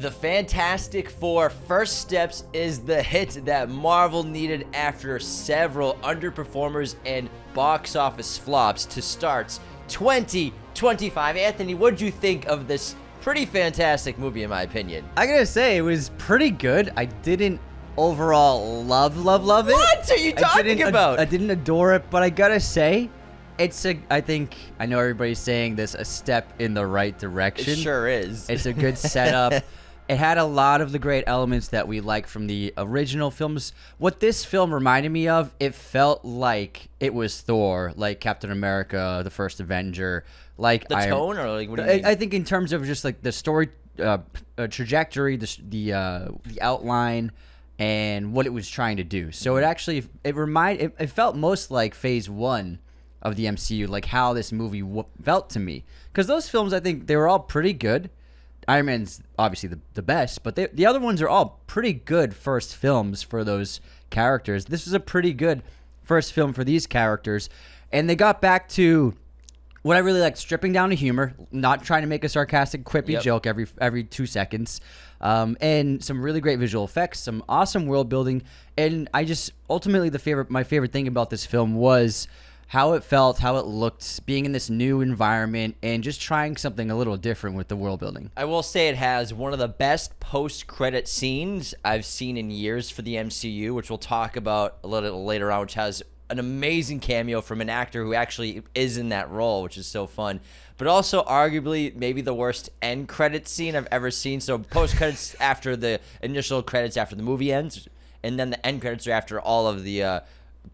The Fantastic Four First Steps is the hit that Marvel needed after several underperformers and box office flops to start 2025. Anthony, what did you think of this pretty fantastic movie, in my opinion? I gotta say, it was pretty good. I didn't overall love it. What are you talking about? I didn't adore it, but I gotta say, I know everybody's saying this, a step in the right direction. It sure is. It's a good setup. It had a lot of the great elements that we like from the original films. What this film reminded me of, it felt like it was Thor, like Captain America, the First Avenger, like the tone, or like what do you mean? I think in terms of just like the story trajectory, the outline, and what it was trying to do. So it felt most like Phase 1 of the MCU, like how this movie felt to me. Because those films, I think they were all pretty good. Iron Man's obviously the best, but the other ones are all pretty good first films for those characters. This was a pretty good first film for these characters, and they got back to what I really liked, stripping down to humor, not trying to make a sarcastic, quippy joke every 2 seconds, and some really great visual effects, some awesome world building, and ultimately my favorite thing about this film was how it felt, how it looked, being in this new environment, and just trying something a little different with the world building. I will say it has one of the best post-credit scenes I've seen in years for the MCU, which we'll talk about a little later on, which has an amazing cameo from an actor who actually is in that role, which is so fun. But also arguably maybe the worst end credit scene I've ever seen. So post-credits after the initial credits after the movie ends, and then the end credits are after all of the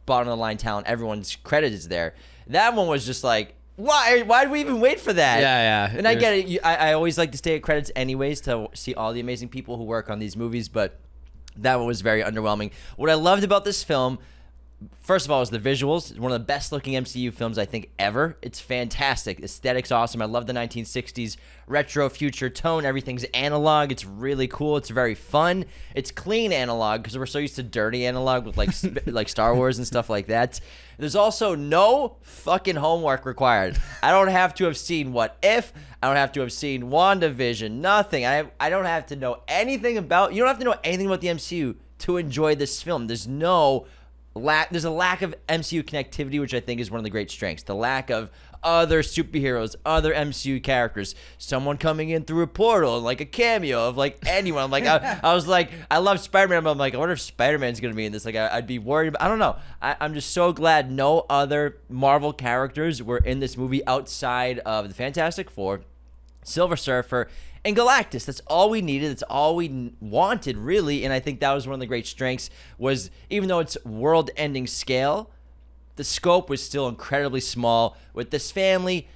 bottom of the line talent, everyone's credit is there. That one was just like, why did we even wait for that? Yeah. And I get it. I always like to stay at credits anyways to see all the amazing people who work on these movies, but that one was very underwhelming. What I loved about this film, first of all, is the visuals. It's one of the best looking MCU films I think ever. It's fantastic. Aesthetic's awesome. I love the 1960s retro future tone. Everything's analog. It's really cool. It's very fun. It's clean analog because we're so used to dirty analog with like Star Wars and stuff like that. There's also no fucking homework required. I don't have to have seen What If. I don't have to have seen WandaVision. Nothing. I don't have to know anything about. You don't have to know anything about the MCU to enjoy this film. There's a lack of MCU connectivity, which I think is one of the great strengths. The lack of other superheroes, other MCU characters, someone coming in through a portal, like a cameo of like anyone. I'm like, I was like, I love Spider-Man. I'm like, I wonder if Spider-Man's gonna be in this. Like, I'd be worried. I don't know. I'm just so glad no other Marvel characters were in this movie outside of the Fantastic Four, Silver Surfer, and Galactus. That's all we needed. That's all we wanted, really. And I think that was one of the great strengths, was even though it's world-ending scale, the scope was still incredibly small. With this family,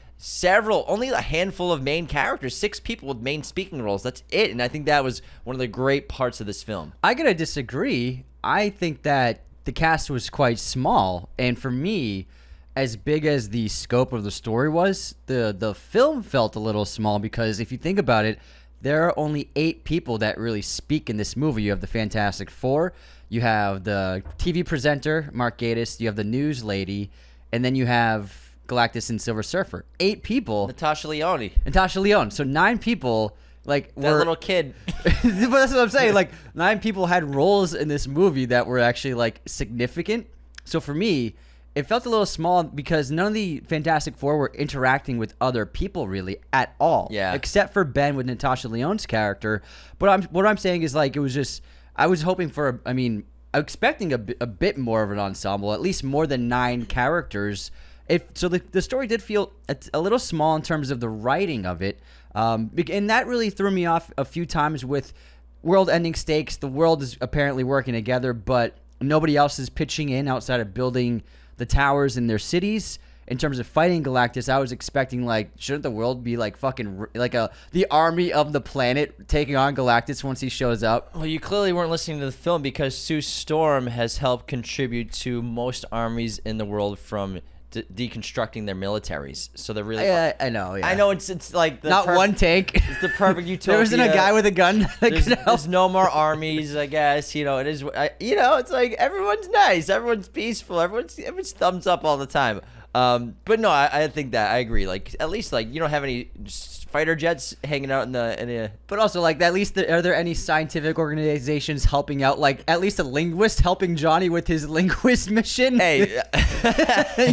only a handful of main characters, 6 people with main speaking roles. That's it. And I think that was one of the great parts of this film. I gotta disagree. I think that the cast was quite small. And for me, as big as the scope of the story was, the film felt a little small, because if you think about it, there are only 8 people that really speak in this movie. You have the Fantastic Four, you have the TV presenter, Mark Gatiss, you have the news lady, and then you have Galactus and Silver Surfer. 8 people. Natasha Lyonne. So 9 people, like, that little kid. But that's what I'm saying. Like, 9 people had roles in this movie that were actually, like, significant. So for me, it felt a little small because none of the Fantastic Four were interacting with other people really at all. Yeah. Except for Ben with Natasha Lyonne's character. But what I'm saying is, like, it was just, I was hoping for, expecting a bit more of an ensemble, at least more than 9 characters. So the story did feel a little small in terms of the writing of it. And that really threw me off a few times with world-ending stakes. The world is apparently working together, but nobody else is pitching in outside of building the towers in their cities. In terms of fighting Galactus, I was expecting, like, shouldn't the world be like fucking like the army of the planet taking on Galactus once he shows up? Well, you clearly weren't listening to the film, because Sue Storm has helped contribute to most armies in the world from deconstructing their militaries. So they're really. I know. Yeah. I know it's like not one tank. It's the perfect utopia. There isn't a guy with a gun. There's no more armies, I guess. It is. It's like everyone's nice, everyone's peaceful, everyone's thumbs up all the time. But no, I think that I agree. Like, at least, like, you don't have any fighter jets hanging out in a. But also, like, at least are there any scientific organizations helping out? Like, at least a linguist helping Johnny with his linguist mission? Hey,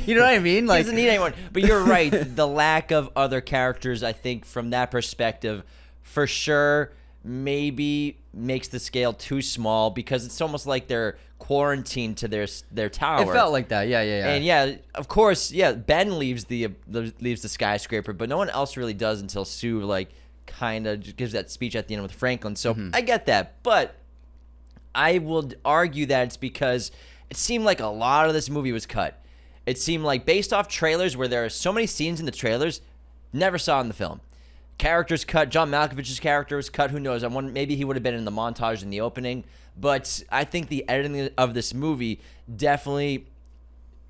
you know what I mean? He Like, doesn't need anyone. But you're right. The lack of other characters, I think, from that perspective, for sure, maybe makes the scale too small because it's almost like they're quarantined to their tower. it felt like that. Yeah. And yeah, of course, yeah. Ben leaves the skyscraper, but no one else really does until Sue like kind of gives that speech at the end with Franklin. So I get that, but I will argue that it's because it seemed like a lot of this movie was cut. It seemed like based off trailers where there are so many scenes in the trailers never saw in the film. Characters cut. John Malkovich's character was cut. Who knows? Maybe he would have been in the montage in the opening. But I think the editing of this movie definitely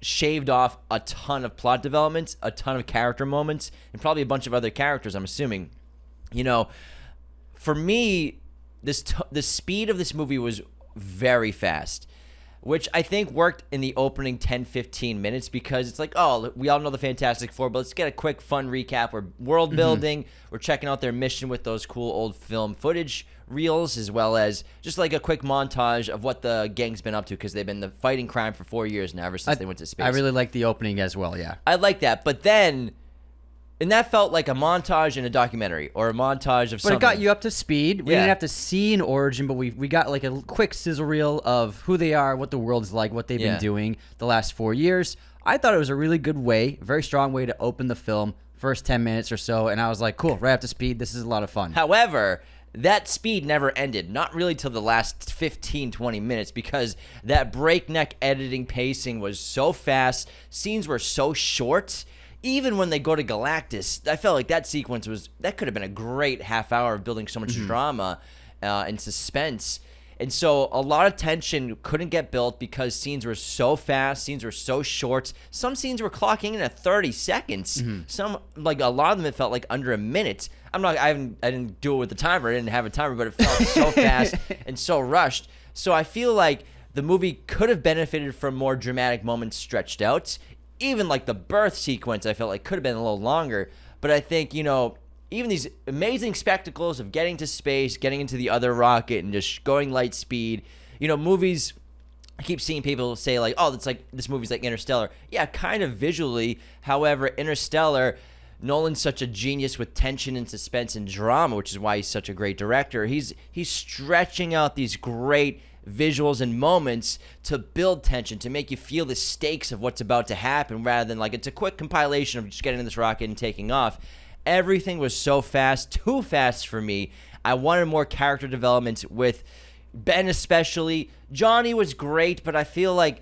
shaved off a ton of plot developments, a ton of character moments, and probably a bunch of other characters, I'm assuming. You know, for me, the speed of this movie was very fast, which I think worked in the opening 10, 15 minutes because it's like, oh, we all know the Fantastic Four, but let's get a quick, fun recap. We're world building. We're checking out their mission with those cool old film footage reels, as well as just like a quick montage of what the gang's been up to because they've been fighting crime for 4 years now, ever since they went to space. I really like the opening as well, yeah. I like that. But then, and that felt like a montage in a documentary or a montage of something. But it got you up to speed. We Yeah. didn't have to see an origin, but we got like a quick sizzle reel of who they are, what the world's like, what they've been doing the last 4 years. I thought it was a really good way, very strong way to open the film, first 10 minutes or so, and I was like, cool, right up to speed. This is a lot of fun. However, that speed never ended, not really till the last 15, 20 minutes, because that breakneck editing pacing was so fast. Scenes were so short. Even when they go to Galactus, I felt like that sequence that could have been a great half hour of building so much drama and suspense. And so a lot of tension couldn't get built because scenes were so fast, scenes were so short. Some scenes were clocking in at 30 seconds. Some, like a lot of them, it felt like under a minute. I didn't do it with the timer. I didn't have a timer, but it felt so fast and so rushed. So I feel like the movie could have benefited from more dramatic moments stretched out. Even like the birth sequence, I felt like could have been a little longer. But I think, even these amazing spectacles of getting to space, getting into the other rocket, and just going light speed. Movies, I keep seeing people say like, oh, it's like this movie's like Interstellar. Yeah, kind of visually. However, Interstellar, Nolan's such a genius with tension and suspense and drama, which is why he's such a great director. He's stretching out these great visuals and moments to build tension, to make you feel the stakes of what's about to happen, rather than like it's a quick compilation of just getting in this rocket and taking off. Everything was so fast, too fast for me. I wanted more character development with Ben especially. Johnny was great, but I feel like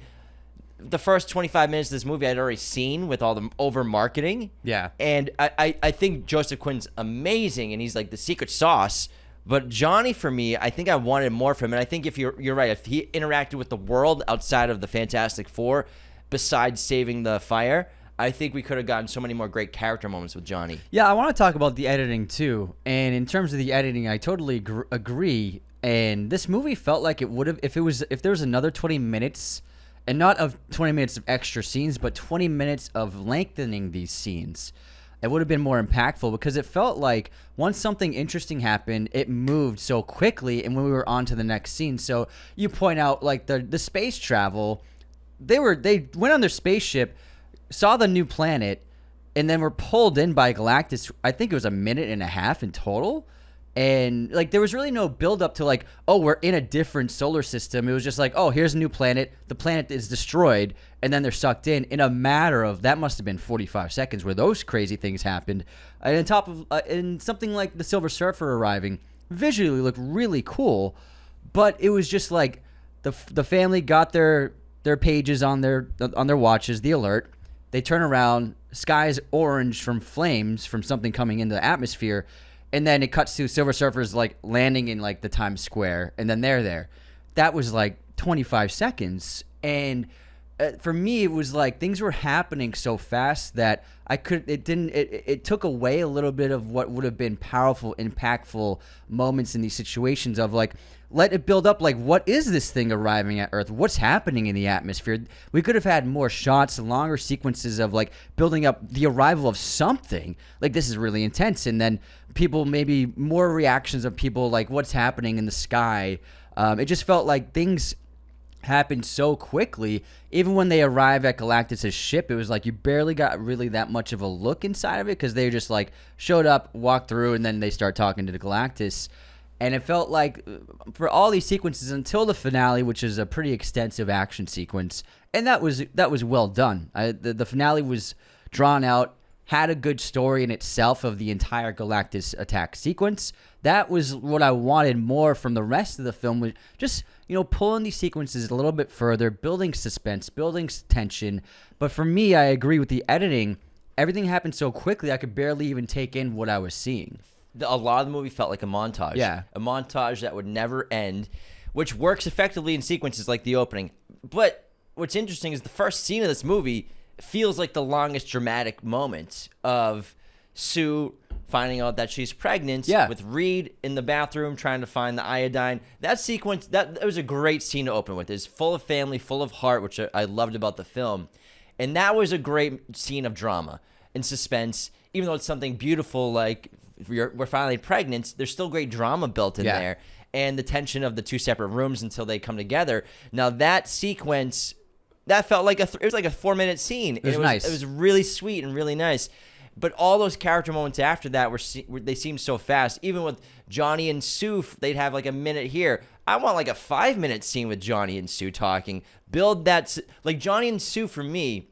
the first 25 minutes of this movie I'd already seen with all the over-marketing. Yeah. And I think Joseph Quinn's amazing, and he's like the secret sauce. But Johnny, for me, I think I wanted more from him. And I think if you're right, if he interacted with the world outside of the Fantastic Four, besides saving the fire, I think we could have gotten so many more great character moments with Johnny. Yeah, I want to talk about the editing too. And in terms of the editing, I totally agree. And this movie felt like it would have, if there was another 20 minutes, and not of 20 minutes of extra scenes, but 20 minutes of lengthening these scenes, it would have been more impactful, because it felt like once something interesting happened, it moved so quickly, and when we were on to the next scene. So you point out like the space travel, they went on their spaceship, saw the new planet, and then were pulled in by Galactus. I think it was a minute and a half in total. And like there was really no build up to like, oh, we're in a different solar system. It was just like, oh, here's a new planet. The planet is destroyed, and then they're sucked in a matter of, that must have been 45 seconds where those crazy things happened. And on top of and something like the Silver Surfer arriving visually looked really cool, but it was just like the family got their pages on their watches, the alert. They turn around, sky's orange from flames from something coming into the atmosphere. And then it cuts to Silver Surfer's like landing in like the Times Square, and then they're there. That was like 25 seconds, and for me, it was like things were happening so fast that it took away a little bit of what would have been powerful, impactful moments in these situations of like, let it build up. Like, what is this thing arriving at Earth? What's happening in the atmosphere? We could have had more shots, longer sequences of like building up the arrival of something. Like, this is really intense. And then people, maybe more reactions of people like, what's happening in the sky? It just felt like things happened so quickly. Even when they arrived at Galactus' ship, it was like you barely got really that much of a look inside of it because they just like showed up, walked through, and then they start talking to the Galactus. And it felt like for all these sequences until the finale, which is a pretty extensive action sequence, and that was well done. The finale was drawn out, had a good story in itself of the entire Galactus attack sequence. That was what I wanted more from the rest of the film, was just, pulling these sequences a little bit further, building suspense, building tension. But for me, I agree with the editing. Everything happened so quickly, I could barely even take in what I was seeing. A lot of the movie felt like a montage. Yeah. A montage that would never end, which works effectively in sequences like the opening. But what's interesting is the first scene of this movie feels like the longest dramatic moment of Sue finding out that she's pregnant, with Reed in the bathroom trying to find the iodine. That sequence, that was a great scene to open with. It's full of family, full of heart, which I loved about the film. And that was a great scene of drama and suspense. Even though it's something beautiful like we're finally pregnant, there's still great drama built in there. And the tension of the two separate rooms until they come together. Now that sequence, that felt like it was like a 4-minute scene. It was nice. It was really sweet and really nice. But all those character moments after that they seemed so fast. Even with Johnny and Sue, they'd have like a minute here. I want like a 5-minute scene with Johnny and Sue talking. Build that, like Johnny and Sue for me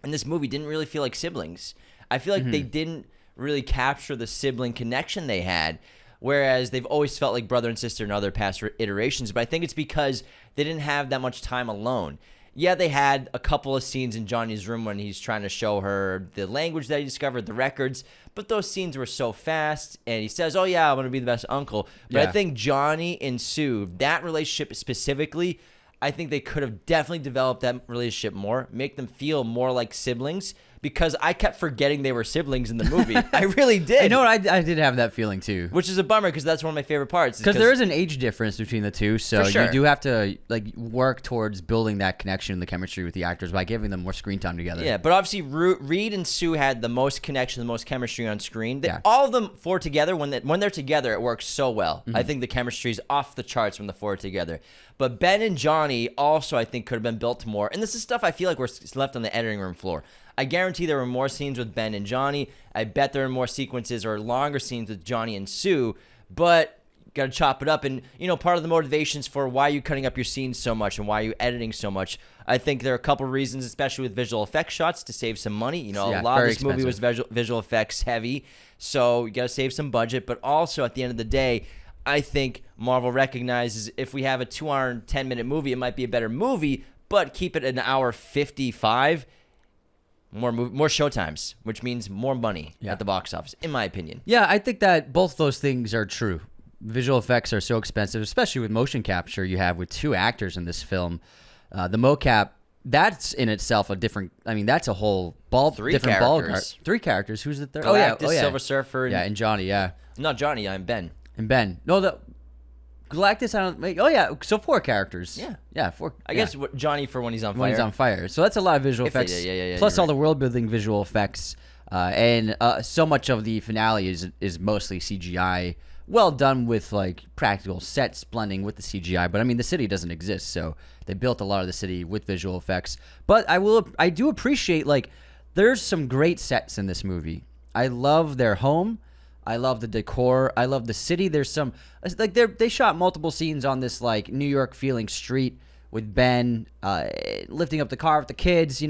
in this movie didn't really feel like siblings. I feel like they didn't really capture the sibling connection they had, whereas they've always felt like brother and sister in other past iterations. But I think it's because they didn't have that much time alone. Yeah, they had a couple of scenes in Johnny's room when he's trying to show her the language that he discovered, the records, but those scenes were so fast, and he says, oh yeah, I'm going to be the best uncle. But I think Johnny and Sue, that relationship specifically, I think they could have definitely developed that relationship more, make them feel more like siblings, because I kept forgetting they were siblings in the movie. I really did. I know, I did have that feeling too. Which is a bummer, because that's one of my favorite parts. Because there is an age difference between the two, so sure. you do have to like work towards building that connection and the chemistry with the actors by giving them more screen time together. Yeah, but obviously Reed and Sue had the most connection, the most chemistry on screen. All of them four together, when they're together, it works so well. I think the chemistry is off the charts when the four are together. But Ben and Johnny also, I think, could have been built more. And this is stuff I feel like was left on the editing room floor. I guarantee there were more scenes with Ben and Johnny. I bet there are more sequences or longer scenes with Johnny and Sue. But you got to chop it up. And, part of the motivations for why you're cutting up your scenes so much and why you're editing so much, I think there are a couple reasons, especially with visual effects shots, to save some money. A lot of this movie was visual effects heavy. So you got to save some budget. But also, at the end of the day, I think Marvel recognizes if we have a 2-hour and 10-minute movie, it might be a better movie, but keep it an hour 55. More showtimes, which means more money at the box office, in my opinion. Yeah, I think that both those things are true. Visual effects are so expensive, especially with motion capture you have with 2 actors in this film. The mocap, that's in itself a different, that's a whole different ballpark. 3 characters. Who's the third? Galactus, Silver Surfer. And Johnny, Not Johnny, I'm Ben. And Ben. No, the Galactus, I don't... so 4 characters. Yeah, 4. I guess Johnny for when he's on fire. When he's on fire. So that's a lot of visual effects. Plus all the world-building visual effects. And so much of the finale is mostly CGI. Well done with, practical sets blending with the CGI. But, the city doesn't exist, so they built a lot of the city with visual effects. But I do appreciate, there's some great sets in this movie. I love their home. I love the decor. I love the city. There's some they shot multiple scenes on this New York feeling street with Ben lifting up the car with the kids.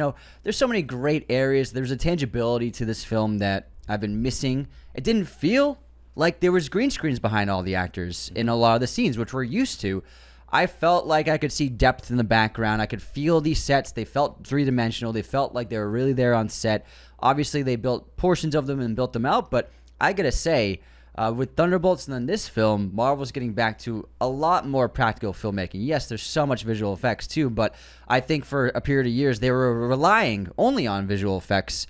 There's so many great areas. There's a tangibility to this film that I've been missing. It didn't feel like there was green screens behind all the actors in a lot of the scenes, which we're used to. I felt like I could see depth in the background. I could feel these sets. They felt 3-dimensional. They felt like they were really there on set. Obviously, they built portions of them and built them out, but I gotta say, With Thunderbolts and then this film, Marvel's getting back to a lot more practical filmmaking. Yes, there's so much visual effects too, but I think for a period of years they were relying only on visual effects.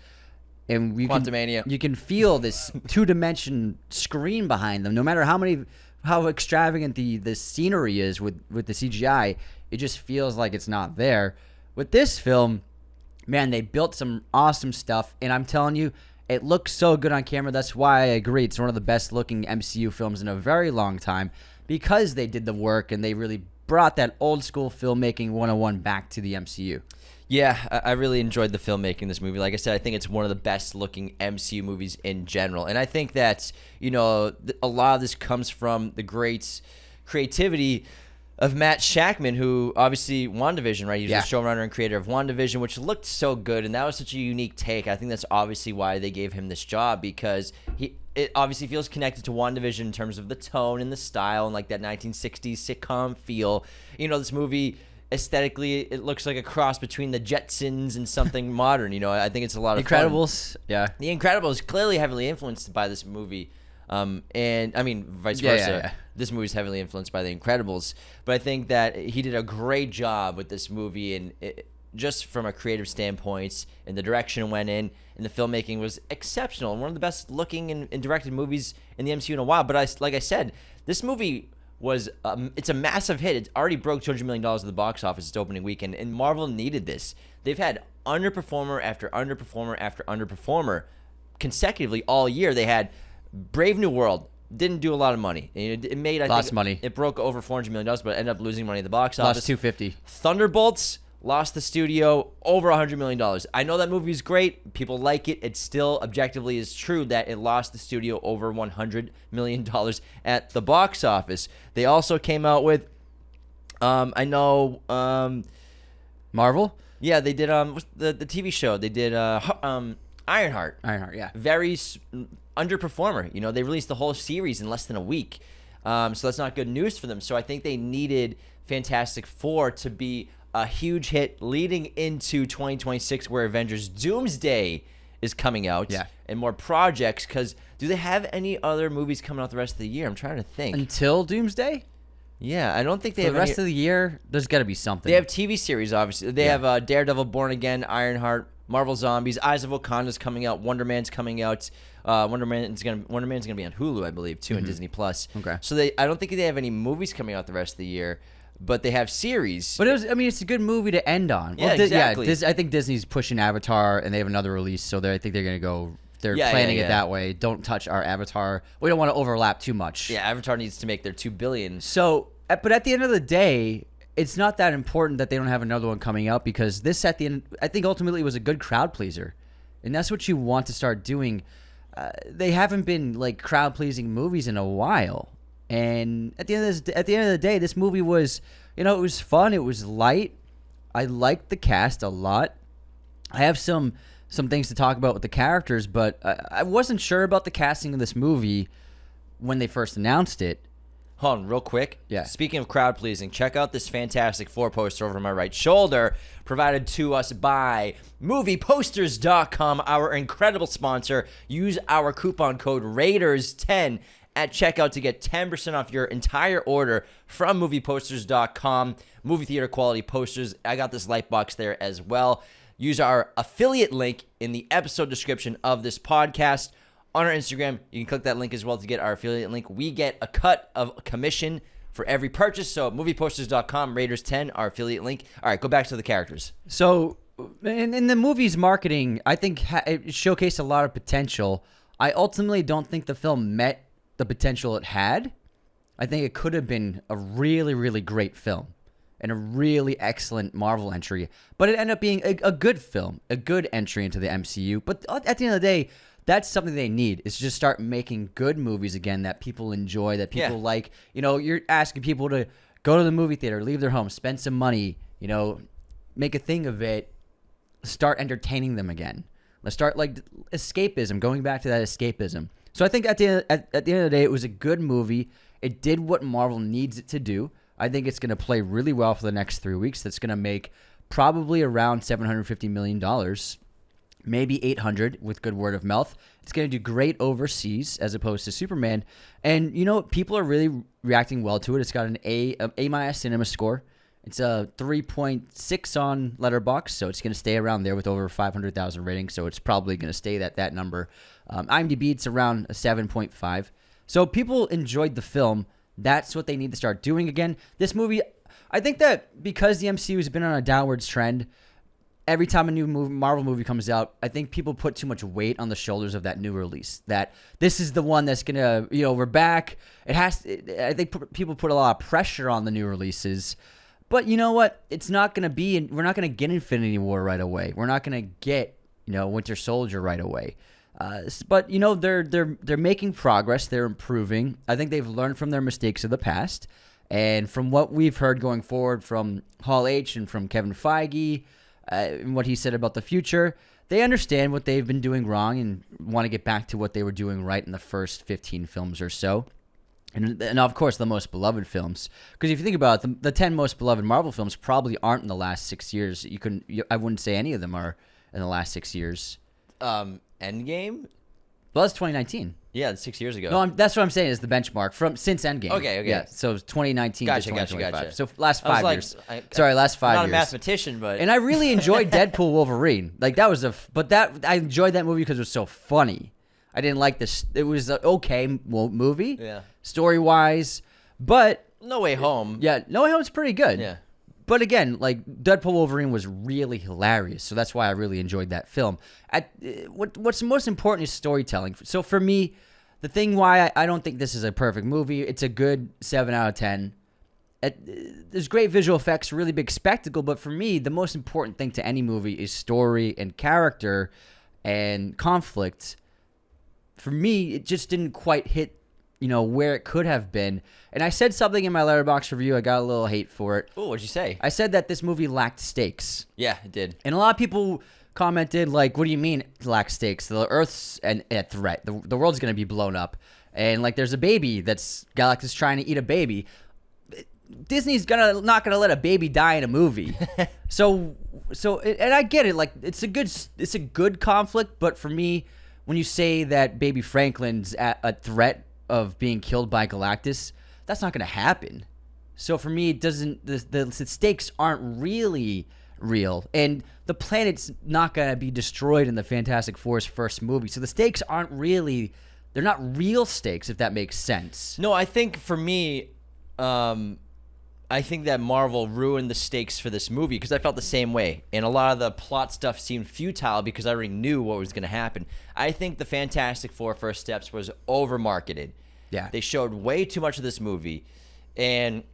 And you can feel this two-dimension screen behind them. No matter how extravagant the scenery is with the CGI, it just feels like it's not there. With this film, man, they built some awesome stuff, and I'm telling you, it looks so good on camera. That's why I agree. It's one of the best looking MCU films in a very long time because they did the work and they really brought that old school filmmaking 101 back to the MCU. Yeah, I really enjoyed the filmmaking in this movie. Like I said, I think it's one of the best looking MCU movies in general. And I think that, a lot of this comes from the great creativity of Matt Shakman, who obviously WandaVision, right? He was the showrunner and creator of WandaVision, which looked so good, and that was such a unique take. I think that's obviously why they gave him this job, because it obviously feels connected to WandaVision in terms of the tone and the style and like that 1960s sitcom feel. This movie aesthetically, it looks like a cross between the Jetsons and something modern. I think it's a lot of Incredibles. Fun. Yeah, The Incredibles clearly heavily influenced by this movie. And I mean, vice versa. Yeah. This movie is heavily influenced by The Incredibles, but I think that he did a great job with this movie, and just from a creative standpoint, and the direction it went in, and the filmmaking was exceptional, and one of the best looking and directed movies in the MCU in a while. But like I said, this movie was it's a massive hit. It already broke $200 million at the box office its opening weekend, and Marvel needed this. They've had underperformer after underperformer after underperformer consecutively all year. They had Brave New World, didn't do a lot of money. It made lost money. It broke over $400 million, but ended up losing money at the box office. Lost $250. Thunderbolts lost the studio over $100 million. I know that movie is great. People like it. It still objectively is true that it lost the studio over $100 million at the box office. They also came out with, Marvel? Yeah, they did the TV show. They did Ironheart. Ironheart, yeah. Very underperformer. They released the whole series in less than a week. So that's not good news for them. So I think they needed Fantastic Four to be a huge hit leading into 2026, where Avengers Doomsday is coming out. Yeah. And more projects, because do they have any other movies coming out the rest of the year? I'm trying to think. Until Doomsday? Yeah, I don't think they For have the rest of the year, there's got to be something. They have TV series, obviously. They have Daredevil, Born Again, Ironheart, Marvel Zombies, Eyes of Wakanda's coming out, Wonder Man's coming out. Wonder Man's gonna be on Hulu, I believe, too, and Disney Plus. Okay. So I don't think they have any movies coming out the rest of the year, but they have series. But it's a good movie to end on. Yeah, exactly. I think Disney's pushing Avatar, and they have another release, so I think they're gonna go. They're planning it that way. Don't touch our Avatar. We don't want to overlap too much. Yeah, Avatar needs to make their $2 billion. So, but at the end of the day, it's not that important that they don't have another one coming out, because this at the end, I think ultimately was a good crowd pleaser, and that's what you want to start doing. They haven't been like crowd pleasing movies in a while, and at the end of the day, this movie was, it was fun. It was light. I liked the cast a lot. I have some things to talk about with the characters, but I wasn't sure about the casting of this movie when they first announced it. Hold on, real quick. Yeah. Speaking of crowd pleasing, check out this Fantastic Four poster over my right shoulder, provided to us by MoviePosters.com, our incredible sponsor. Use our coupon code Raiders10 at checkout to get 10% off your entire order from MoviePosters.com. Movie theater quality posters. I got this light box there as well. Use our affiliate link in the episode description of this podcast. On our Instagram, you can click that link as well to get our affiliate link. We get a cut of commission for every purchase. So movieposters.com, Raiders10, our affiliate link. All right, go back to the characters. So in the movie's marketing, I think it showcased a lot of potential. I ultimately don't think the film met the potential it had. I think it could have been a really, really great film and a really excellent Marvel entry. But it ended up being a good film, a good entry into the MCU. But at the end of the day, that's something they need, is to just start making good movies again that people enjoy, that people like. You're asking people to go to the movie theater, leave their home, spend some money, make a thing of it, start entertaining them again. Let's start like escapism, going back to that escapism. So I think at the end of the day, it was a good movie. It did what Marvel needs it to do. I think it's going to play really well for the next 3 weeks. That's going to make probably around $750 million. maybe 800 with good word of mouth. It's going to do great overseas as opposed to Superman. And, you know, people are really reacting well to it. It's got an A- cinema score. It's a 3.6 on Letterboxd, so it's going to stay around there with over 500,000 ratings, so it's probably going to stay at that number. IMDb, it's around a 7.5. So people enjoyed the film. That's what they need to start doing again. This movie, I think that because the MCU has been on a downwards trend, every time a new Marvel movie comes out, I think people put too much weight on the shoulders of that new release. That this is the one that's going to, you know, we're back. I think people put a lot of pressure on the new releases. But you know what? It's not going to be, we're not going to get Infinity War right away. We're not going to get, you know, Winter Soldier right away. But you know, they're making progress. They're improving. I think they've learned from their mistakes of the past, and from what we've heard going forward from Hall H and from Kevin Feige, and what he said about the future, they understand what they've been doing wrong and want to get back to what they were doing right in the first 15 films or so. And of course, the most beloved films. Because if you think about it, the 10 most beloved Marvel films probably aren't in the last 6 years. I wouldn't say any of them are in the last 6 years. Endgame? Well, that's 2019. Yeah, 6 years ago. No, that's what I'm saying is the benchmark from since Endgame. Okay. Yeah, so 2019 to 2025. Gotcha. So last 5 years. Sorry, last 5 years. I'm not a mathematician, but... And I really enjoyed Deadpool Wolverine. Like, that was I enjoyed that movie because it was so funny. I didn't like this. It was an okay movie, story-wise, but... No Way Home. Yeah, No Way Home's pretty good. Yeah. But again, like, Deadpool Wolverine was really hilarious, so that's why I really enjoyed that film. What's most important is storytelling. So for me, the thing why I don't think this is a perfect movie, it's a good 7 out of 10. There's great visual effects, really big spectacle, but for me, the most important thing to any movie is story and character and conflict. For me, it just didn't quite hit, you know, where it could have been. And I said something in my Letterboxd review. I got a little hate for it. Oh, what'd you say? I said that this movie lacked stakes. Yeah, it did. And a lot of people commented, like, what do you mean it lacks stakes? The Earth's a threat. The world's going to be blown up. And, like, there's a baby Galactus trying to eat a baby. Disney's not gonna let a baby die in a movie. so and I get it. Like, it's a good conflict, but for me, when you say that Baby Franklin's at a threat of being killed by Galactus, that's not going to happen. So for me, it doesn't. The stakes aren't really real, and the planet's not going to be destroyed in the Fantastic Four's first movie. So the stakes aren't really. They're not real stakes, if that makes sense. No, I think for me, I think that Marvel ruined the stakes for this movie because I felt the same way. And a lot of the plot stuff seemed futile because I already knew what was going to happen. I think the Fantastic Four First Steps was over-marketed. Yeah. They showed way too much of this movie. And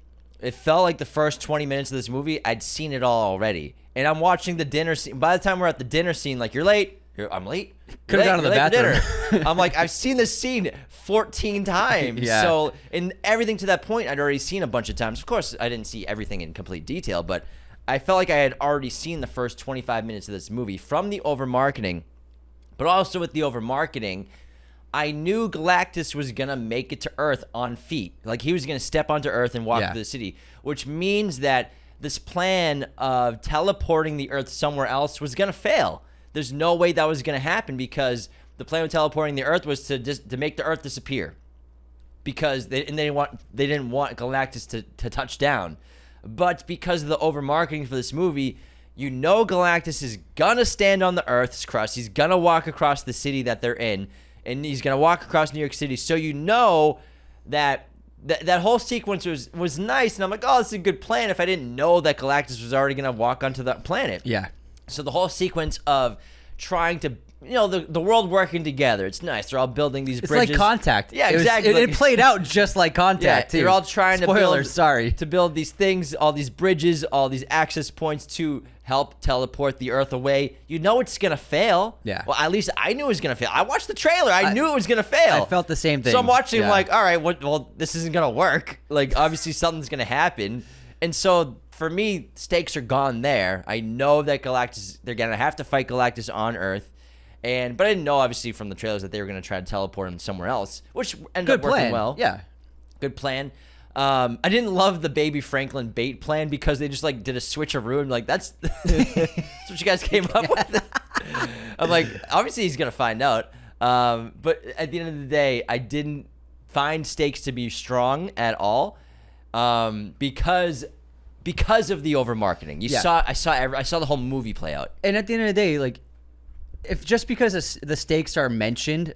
it felt like the first 20 minutes of this movie, I'd seen it all already. And I'm watching the dinner scene. By the time we're at the dinner scene, like, you're late. I'm late. Could have gone to the bathroom. I'm like, I've seen this scene 14 times. Yeah. So, and everything to that point, I'd already seen a bunch of times. Of course, I didn't see everything in complete detail, but I felt like I had already seen the first 25 minutes of this movie from the over-marketing. But also with the over-marketing, I knew Galactus was going to make it to Earth on feet. Like, he was going to step onto Earth and walk through the city, which means that this plan of teleporting the Earth somewhere else was going to fail. There's no way that was going to happen because the plan of teleporting the Earth was to make the Earth disappear, because they didn't want Galactus to touch down. But because of the over marketing for this movie, you know Galactus is gonna stand on the Earth's crust. He's gonna walk across the city that they're in, and he's gonna walk across New York City. So you know that whole sequence was nice, and I'm like, oh, this is a good plan. If I didn't know that Galactus was already gonna walk onto that planet, Yeah. So the whole sequence of trying to, you know, the world working together, it's nice. They're all building these bridges. It's like Contact. Yeah, exactly. It played out just like Contact, too. They're all trying to build these things, all these bridges, all these access points to help teleport the Earth away. You know it's going to fail. Yeah. Well, at least I knew it was going to fail. I watched the trailer. I knew it was going to fail. I felt the same thing. So I'm watching like, all right, well, this isn't going to work. Like, obviously something's going to happen. And so for me, stakes are gone there. I know that they're going to have to fight Galactus on Earth. But I didn't know, obviously, from the trailers that they were going to try to teleport him somewhere else, which ended up working well. Yeah. Good plan. I didn't love the Baby Franklin bait plan because they just, like, did a switcheroo and, like, that's what you guys came up with. I'm like, obviously he's gonna find out. But at the end of the day, I didn't find stakes to be strong at all, because of the over marketing. I saw the whole movie play out. And at the end of the day, like, if just because the stakes are mentioned,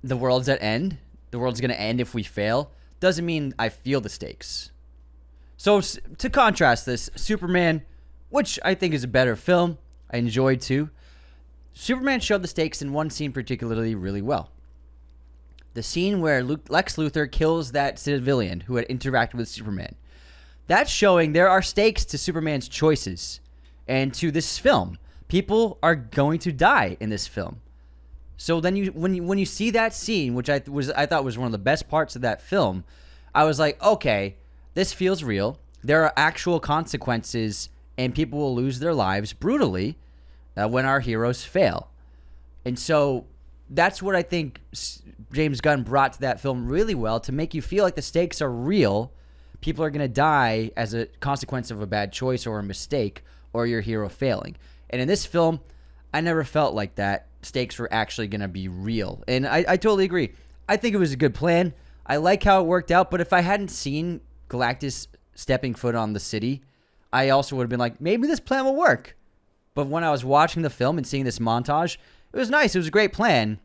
the world's at end, the world's gonna end if we fail, doesn't mean I feel the stakes. So to contrast this, Superman, which I think is a better film, I enjoyed too. Superman showed the stakes in one scene particularly really well. The scene where Lex Luthor kills that civilian who had interacted with Superman. That's showing there are stakes to Superman's choices and to this film. People are going to die in this film. So then when you see that scene, which I thought was one of the best parts of that film, I was like, okay, this feels real. There are actual consequences, and people will lose their lives brutally when our heroes fail. And so that's what I think James Gunn brought to that film really well, to make you feel like the stakes are real. People are going to die as a consequence of a bad choice or a mistake or your hero failing. And in this film, I never felt like that. Stakes were actually going to be real. And I totally agree. I think it was a good plan. I like how it worked out. But if I hadn't seen Galactus stepping foot on the city, I also would have been like, maybe this plan will work. But when I was watching the film and seeing this montage, it was nice. It was a great plan.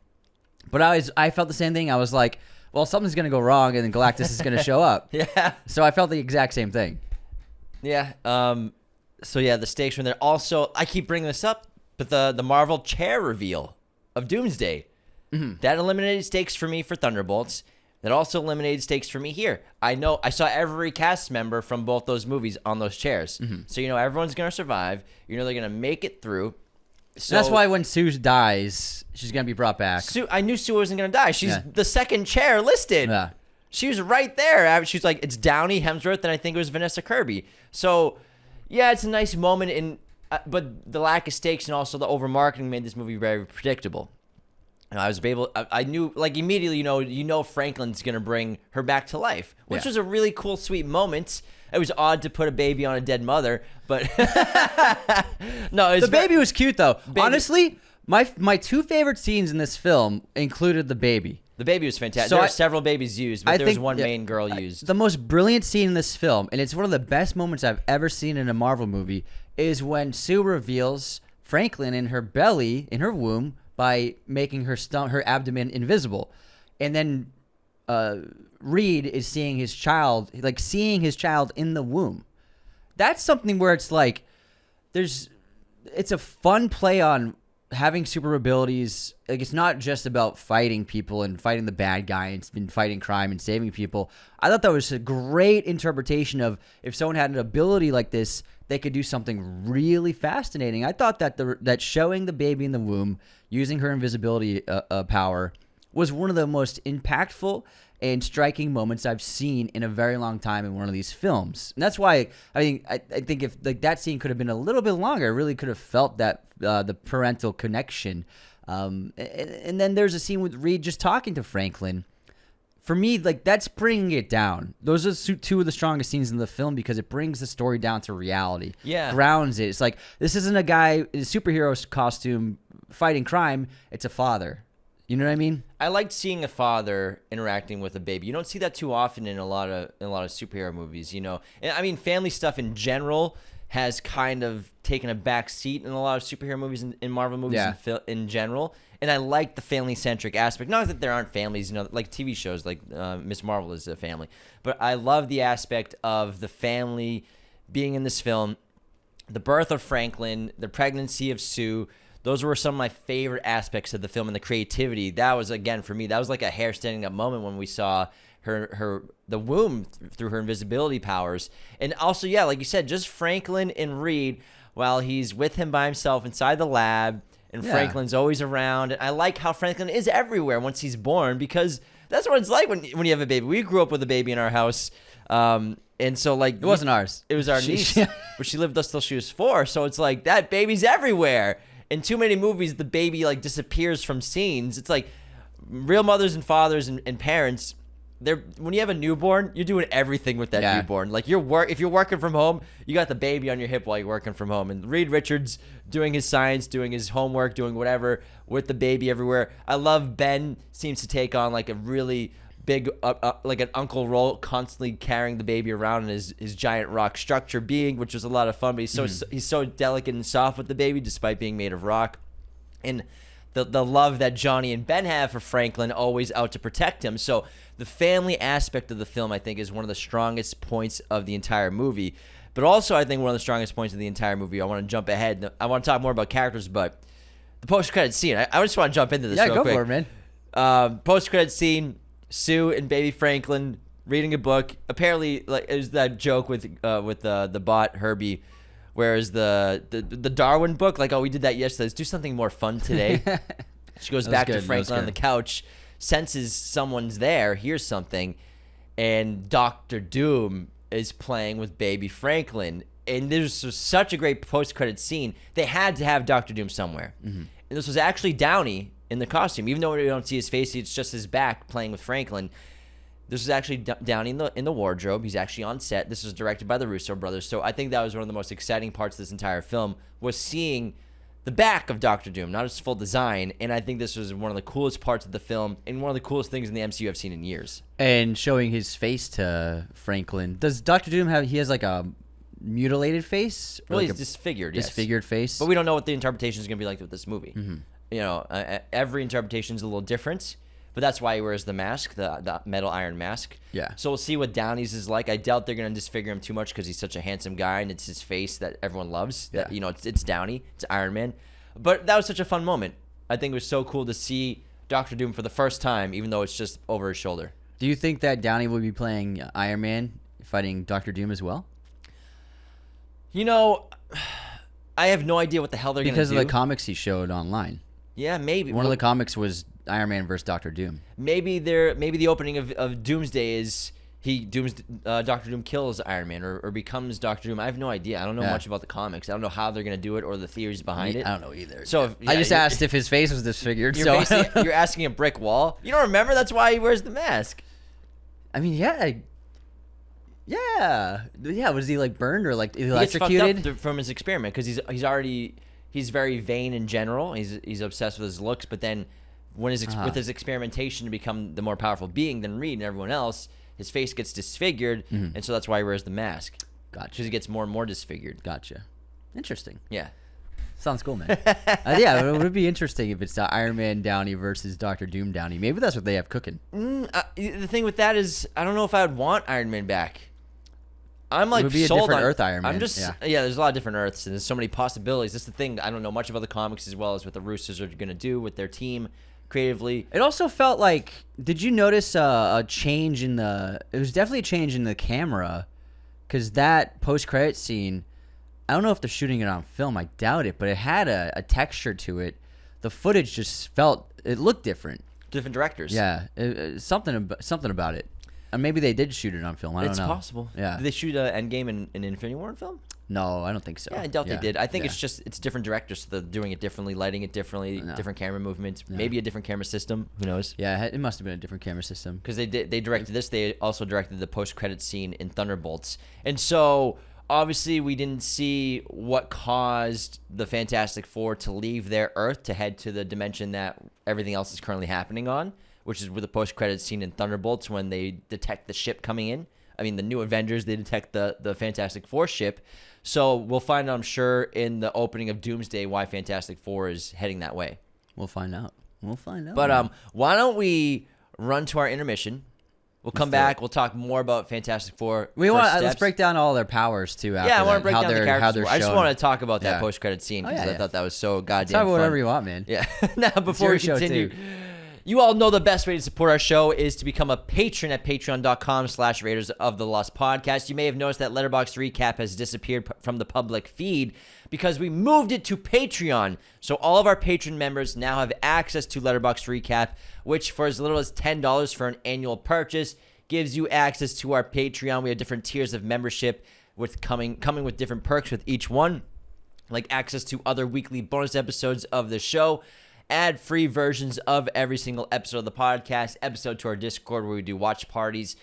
But I felt the same thing. I was like, well, something's going to go wrong and then Galactus is going to show up. Yeah. So I felt the exact same thing. Yeah. So yeah, the stakes were there. Also, I keep bringing this up, but the Marvel chair reveal of Doomsday, that eliminated stakes for me for Thunderbolts. That also eliminated stakes for me here. I know I saw every cast member from both those movies on those chairs. So you know everyone's going to survive. You know they're going to make it through. So that's why when Sue dies, she's going to be brought back. I knew Sue wasn't going to die. She's the second chair listed. Yeah. She was right there. She's like, it's Downey, Hemsworth, and I think it was Vanessa Kirby. So, yeah, it's a nice moment, but the lack of stakes and also the over-marketing made this movie very predictable. And I knew, like, immediately, you know Franklin's going to bring her back to life, which was a really cool, sweet moment. It was odd to put a baby on a dead mother, but no, the baby was cute though. Honestly, my two favorite scenes in this film included the baby. The baby was fantastic. So there were several babies used, but there was one main girl used. The most brilliant scene in this film, and it's one of the best moments I've ever seen in a Marvel movie, is when Sue reveals Franklin in her belly, in her womb, by making her abdomen invisible, and then Reed is seeing his child in the womb. That's something where it's like, it's a fun play on having super abilities. Like, it's not just about fighting people and fighting the bad guy and fighting crime and saving people. I thought that was a great interpretation of, if someone had an ability like this, they could do something really fascinating. I thought that that showing the baby in the womb, using her invisibility power, was one of the most impactful and striking moments I've seen in a very long time in one of these films. And that's why I think if like that scene could have been a little bit longer, I really could have felt that the parental connection. And then there's a scene with Reed just talking to Franklin. For me, like, that's bringing it down. Those are two of the strongest scenes in the film because it brings the story down to reality. Yeah. Grounds it. It's like, this isn't a guy in a superhero costume fighting crime. It's a father. You know what I mean? I liked seeing a father interacting with a baby. You don't see that too often in a lot of superhero movies, And I mean, family stuff in general has kind of taken a back seat in a lot of superhero movies in Marvel movies in general. And I like the family-centric aspect. Not that there aren't families, like TV shows, like Miss Marvel is a family. But I love the aspect of the family being in this film. The birth of Franklin, the pregnancy of Sue. Those were some of my favorite aspects of the film, and the creativity. That was, again, for me, that was like a hair standing up moment when we saw the womb through her invisibility powers. And also, yeah, like you said, just Franklin and Reed while he's with him by himself inside the lab, and Franklin's always around. And I like how Franklin is everywhere once he's born, because that's what it's like when you have a baby. We grew up with a baby in our house. And so, like, it wasn't ours. It was our niece, but she lived with us till she was 4. So it's like, that baby's everywhere. In too many movies, the baby, like, disappears from scenes. It's like real mothers and fathers and parents when you have a newborn, you're doing everything with that newborn. Like if you're working from home, you got the baby on your hip while you're working from home. And Reed Richards doing his science, doing his homework, doing whatever with the baby everywhere. I love Ben seems to take on like a really big like an uncle role, constantly carrying the baby around in his giant rock structure being, which was a lot of fun. But he's so delicate and soft with the baby despite being made of rock. And the love that Johnny and Ben have for Franklin, always out to protect him. So the family aspect of the film, I think, is one of the strongest points of the entire movie. But also, I think one of the strongest points of the entire movie, I want to jump ahead. I want to talk more about characters, but the post-credit scene. I just want to jump into this real quick. Yeah, go for it, man. Post-credit scene, Sue and baby Franklin reading a book. Apparently, like it was that joke with the bot Herbie, whereas the Darwin book, like, oh, we did that yesterday. Let's do something more fun today. She goes back to Franklin on the couch, senses someone's there, hears something, and Dr. Doom is playing with baby Franklin. And there's such a great post-credit scene. They had to have Dr. Doom somewhere. And this was actually Downey in the costume. Even though we don't see his face, it's just his back playing with Franklin. This was actually Downey in the wardrobe. He's actually on set. This was directed by the Russo brothers. So I think that was one of the most exciting parts of this entire film, was seeing the back of Dr. Doom, not his full design. And I think this was one of the coolest parts of the film and one of the coolest things in the MCU I've seen in years. And showing his face to Franklin. Does Dr. Doom he has like a mutilated face? Well, like he's disfigured. Disfigured face. But we don't know what the interpretation is going to be like with this movie. You know, every interpretation is a little different. But that's why he wears the mask, the metal iron mask. Yeah. So we'll see what Downey's is like. I doubt they're going to disfigure him too much because he's such a handsome guy and it's his face that everyone loves. Yeah. That, you know, it's Downey. It's Iron Man. But that was such a fun moment. I think it was so cool to see Dr. Doom for the first time, even though it's just over his shoulder. Do you think that Downey will be playing Iron Man, fighting Dr. Doom as well? You know, I have no idea what the hell they're going to do. Because of the comics he showed online. Yeah, maybe. One of the comics was Iron Man versus Dr. Doom. Maybe the opening of Doomsday is Dr. Doom kills Iron Man or becomes Dr. Doom. I have no idea. I don't know much about the comics. I don't know how they're going to do it or the theories behind it. I don't know either. So I just asked if his face was disfigured. You're asking a brick wall. You don't remember? That's why he wears the mask. I mean, yeah. Was he like burned or like electrocuted? He gets fucked up from his experiment because he's very vain in general. He's obsessed with his looks, but then when with his experimentation to become the more powerful being than Reed and everyone else, his face gets disfigured, and so that's why he wears the mask. Gotcha. Because he gets more and more disfigured. Gotcha. Interesting. Yeah. Sounds cool, man. Yeah, it would be interesting if it's Iron Man Downey versus Dr. Doom Downey. Maybe that's what they have cooking. The thing with that is, I don't know if I would want Iron Man back. I'm like, it would be sold a different on Earth Iron Man. I'm just there's a lot of different Earths and there's so many possibilities. That's the thing. I don't know much about the comics as well as what the Russos are going to do with their team creatively. It also felt like, did you notice a change in it was definitely a change in the camera, because that post-credit scene, I don't know if they're shooting it on film, I doubt it, but it had a texture to it. The footage just it looked different. Different directors. Yeah, something about it. And maybe they did shoot it on film. I don't know. It's possible. Yeah. Did they shoot Endgame and Infinity War on film? No, I don't think so. Yeah, I doubt they did. I think it's different directors, so they're doing it differently, lighting it differently, different camera movements, maybe a different camera system. Who knows? Yeah, it must have been a different camera system. Because they directed this. They also directed the post-credit scene in Thunderbolts. And so, obviously, we didn't see what caused the Fantastic Four to leave their Earth to head to the dimension that everything else is currently happening on, which is with the post-credit scene in Thunderbolts when they detect the ship coming in. I mean, the new Avengers, they detect the Fantastic Four ship. So we'll find out, I'm sure, in the opening of Doomsday why Fantastic Four is heading that way. We'll find out. But why don't we run to our intermission? We'll come back. We'll talk more about Fantastic Four. Let's break down all their powers too. After I want to break down the characters. I just want to to talk about that post-credit scene because I thought that was so goddamn fun. Talk whatever you want, man. Yeah. Now, before we continue, you all know the best way to support our show is to become a patron at patreon.com/Raiders of the Lost Podcast. You may have noticed that Letterboxd Recap has disappeared from the public feed because we moved it to Patreon. So all of our patron members now have access to Letterboxd Recap, which for as little as $10 for an annual purchase gives you access to our Patreon. We have different tiers of membership with coming with different perks with each one, like access to other weekly bonus episodes of the show, ad-free versions of every single episode of the podcast, episode to our Discord where we do watch parties,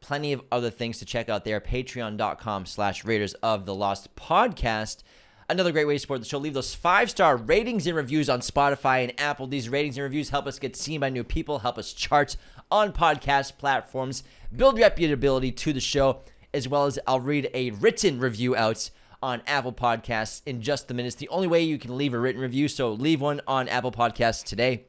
plenty of other things to check out there. Patreon.com/Raiders of the Lost Podcast. Another great way to support the show. Leave those 5-star ratings and reviews on Spotify and Apple. These ratings and reviews help us get seen by new people, help us chart on podcast platforms, build reputability to the show, as well as I'll read a written review out on Apple Podcasts in just a minute. It's the only way you can leave a written review, so leave one on Apple Podcasts today.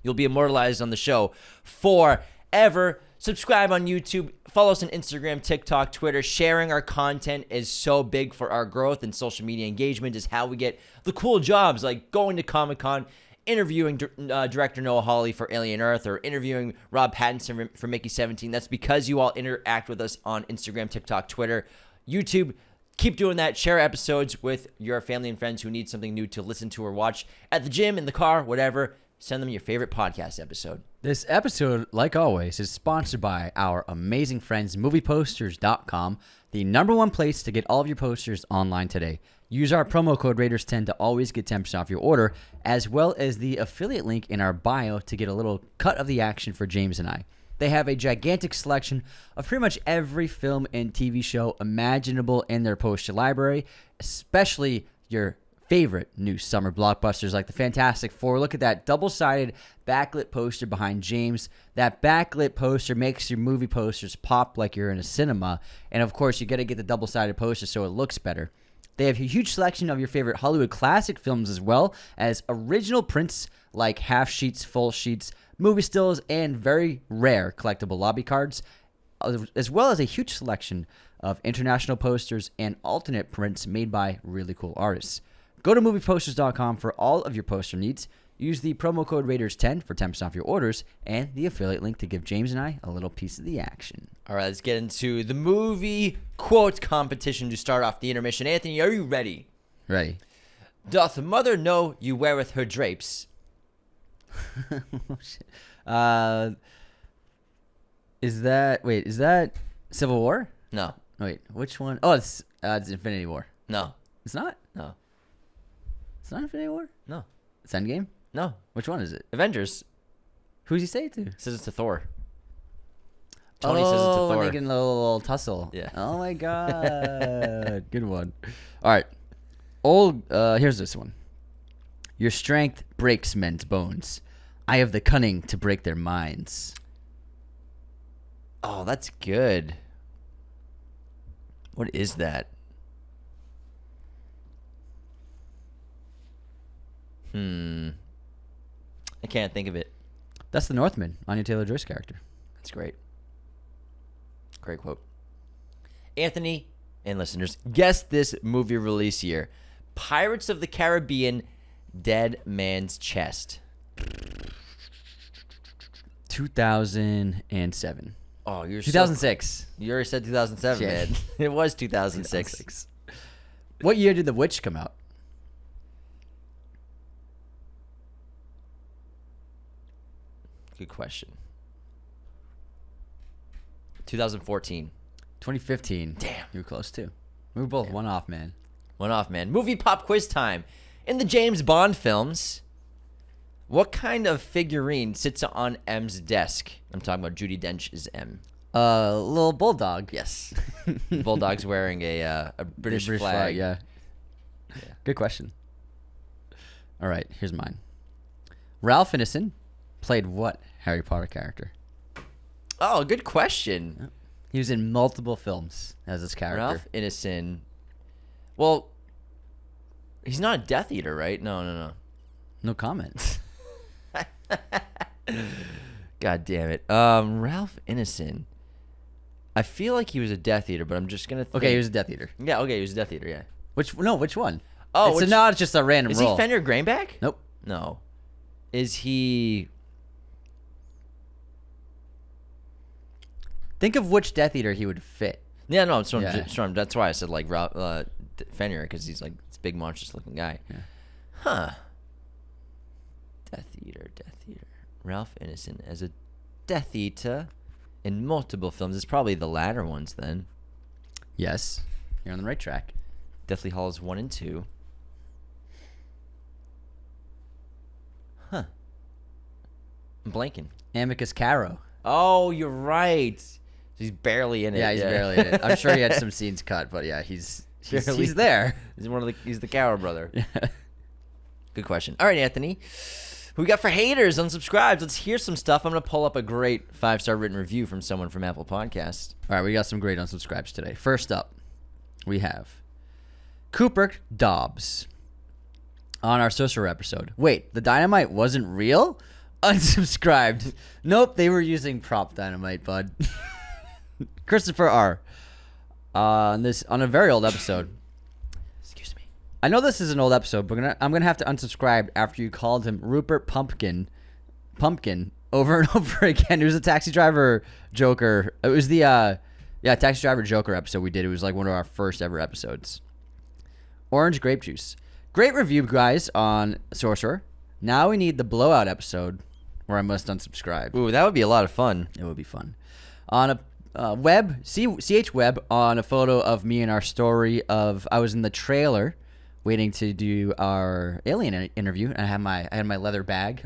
You'll be immortalized on the show forever. Subscribe on YouTube. Follow us on Instagram, TikTok, Twitter. Sharing our content is so big for our growth, and social media engagement is how we get the cool jobs, like going to Comic-Con, interviewing director Noah Hawley for Alien Earth, or interviewing Rob Pattinson for Mickey 17. That's because you all interact with us on Instagram, TikTok, Twitter, YouTube. Keep doing that. Share episodes with your family and friends who need something new to listen to or watch at the gym, in the car, whatever. Send them your favorite podcast episode. This episode, like always, is sponsored by our amazing friends, movieposters.com, the #1 place to get all of your posters online today. Use our promo code Raiders10 to always get 10% off your order, as well as the affiliate link in our bio to get a little cut of the action for James and I. They have a gigantic selection of pretty much every film and TV show imaginable in their poster library, especially your favorite new summer blockbusters like the Fantastic Four. Look at that double-sided backlit poster behind James. That backlit poster makes your movie posters pop like you're in a cinema. And of course, you got to get the double-sided poster so it looks better. They have a huge selection of your favorite Hollywood classic films, as well as original prints like half sheets, full sheets, movie stills, and very rare collectible lobby cards, as well as a huge selection of international posters and alternate prints made by really cool artists. Go to movieposters.com for all of your poster needs. Use the promo code Raiders10 for 10% off your orders, and the affiliate link to give James and I a little piece of the action. All right, let's get into the movie quote competition to start off the intermission. Anthony, are you ready? Ready. Doth mother know you weareth her drapes? Oh, shit. Is that Civil War? No. Wait, which one? Oh, it's Infinity War. No. It's not? No. It's not Infinity War? No. It's Endgame? No. Which one is it? Avengers. Who's he say it to? Says it to Thor. Tony says it to Oh, Thor. when they get in a little tussle. Yeah. Oh my god. Good one. All right. Here's this one. Your strength breaks men's bones. I have the cunning to break their minds. Oh, that's good. What is that? I can't think of it. That's the Northman, Anya Taylor-Joy's character. That's great. Great quote. Anthony and listeners, guess this movie release year. Pirates of the Caribbean, Dead Man's Chest. 2007. Oh, you're 2006. You already said 2007, Yeah. man. It was 2006. 2006. What year did The Witch come out? Good question. 2014. 2015. Damn. You were close too. We were both one off, man. One off, man. Movie pop quiz time. In the James Bond films, what kind of figurine sits on M's desk? I'm talking about Judi Dench's M. Little bulldog. Yes. Bulldog's wearing a British flag. Yeah. Good question. All right, here's mine. Ralph Ineson played what Harry Potter character? Oh, good question. He was in multiple films as this character. Ralph Ineson. Well, he's not a Death Eater, right? No. No comment. God damn it. Ralph Ineson. I feel like he was a Death Eater, but I'm just gonna think. Okay, he was a Death Eater. Yeah, okay, he was a Death Eater, yeah. Which one? Oh, it's not just a random is role. he Fenrir Grainback? Nope. No. Is he? Think of which Death Eater he would fit. Yeah, no. Yeah. That's why I said like Fenrir, because he's like this big monstrous looking guy. Yeah. Huh. Death Eater. Ralph Ineson as a Death Eater in multiple films. It's probably the latter ones then. Yes, you're on the right track. Deathly Hallows 1 and 2. Huh. I'm blanking. Amicus Caro. Oh, you're right. He's barely in it. Yeah, he's barely in it. I'm sure he had some scenes cut, but yeah, he's there. He's the Cower brother. Yeah. Good question. All right, Anthony. Who we got for haters, unsubscribed? Let's hear some stuff. I'm going to pull up a great 5-star written review from someone from Apple Podcasts. All right, we got some great unsubscribes today. First up, we have Cooper Dobbs on our Sorcerer episode. Wait, the dynamite wasn't real? Unsubscribed. Nope, they were using prop dynamite, bud. Christopher R. On a very old episode. Excuse me. I know this is an old episode, but I'm gonna have to unsubscribe after you called him Rupert Pumpkin over and over again. It was a Taxi Driver Joker. It was the Taxi Driver Joker episode we did. It was like one of our first ever episodes. Orange Grape Juice. Great review, guys, on Sorcerer. Now we need the blowout episode where I must unsubscribe. Ooh, that would be a lot of fun. It would be fun. On a CH Web on a photo of me and our story of I was in the trailer waiting to do our alien interview, and I had my leather bag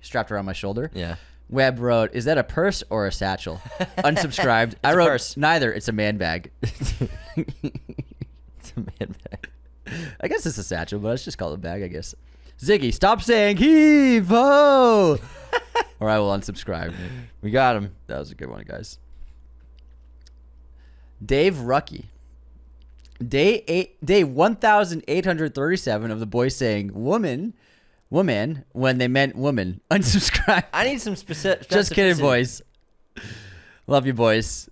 strapped around my shoulder. Yeah. Webb wrote, "Is that a purse or a satchel?" Unsubscribed. I wrote, "Purse. Neither. It's a man bag." It's a man bag. I guess it's a satchel, but let's just call it a bag, I guess. Ziggy, stop saying heave ho, or I will unsubscribe. We got him. That was a good one, guys. Dave Rucky. Day 1837 of the boys saying woman when they meant woman. Unsubscribe. I need some specific. Just kidding, boys. Love you, boys.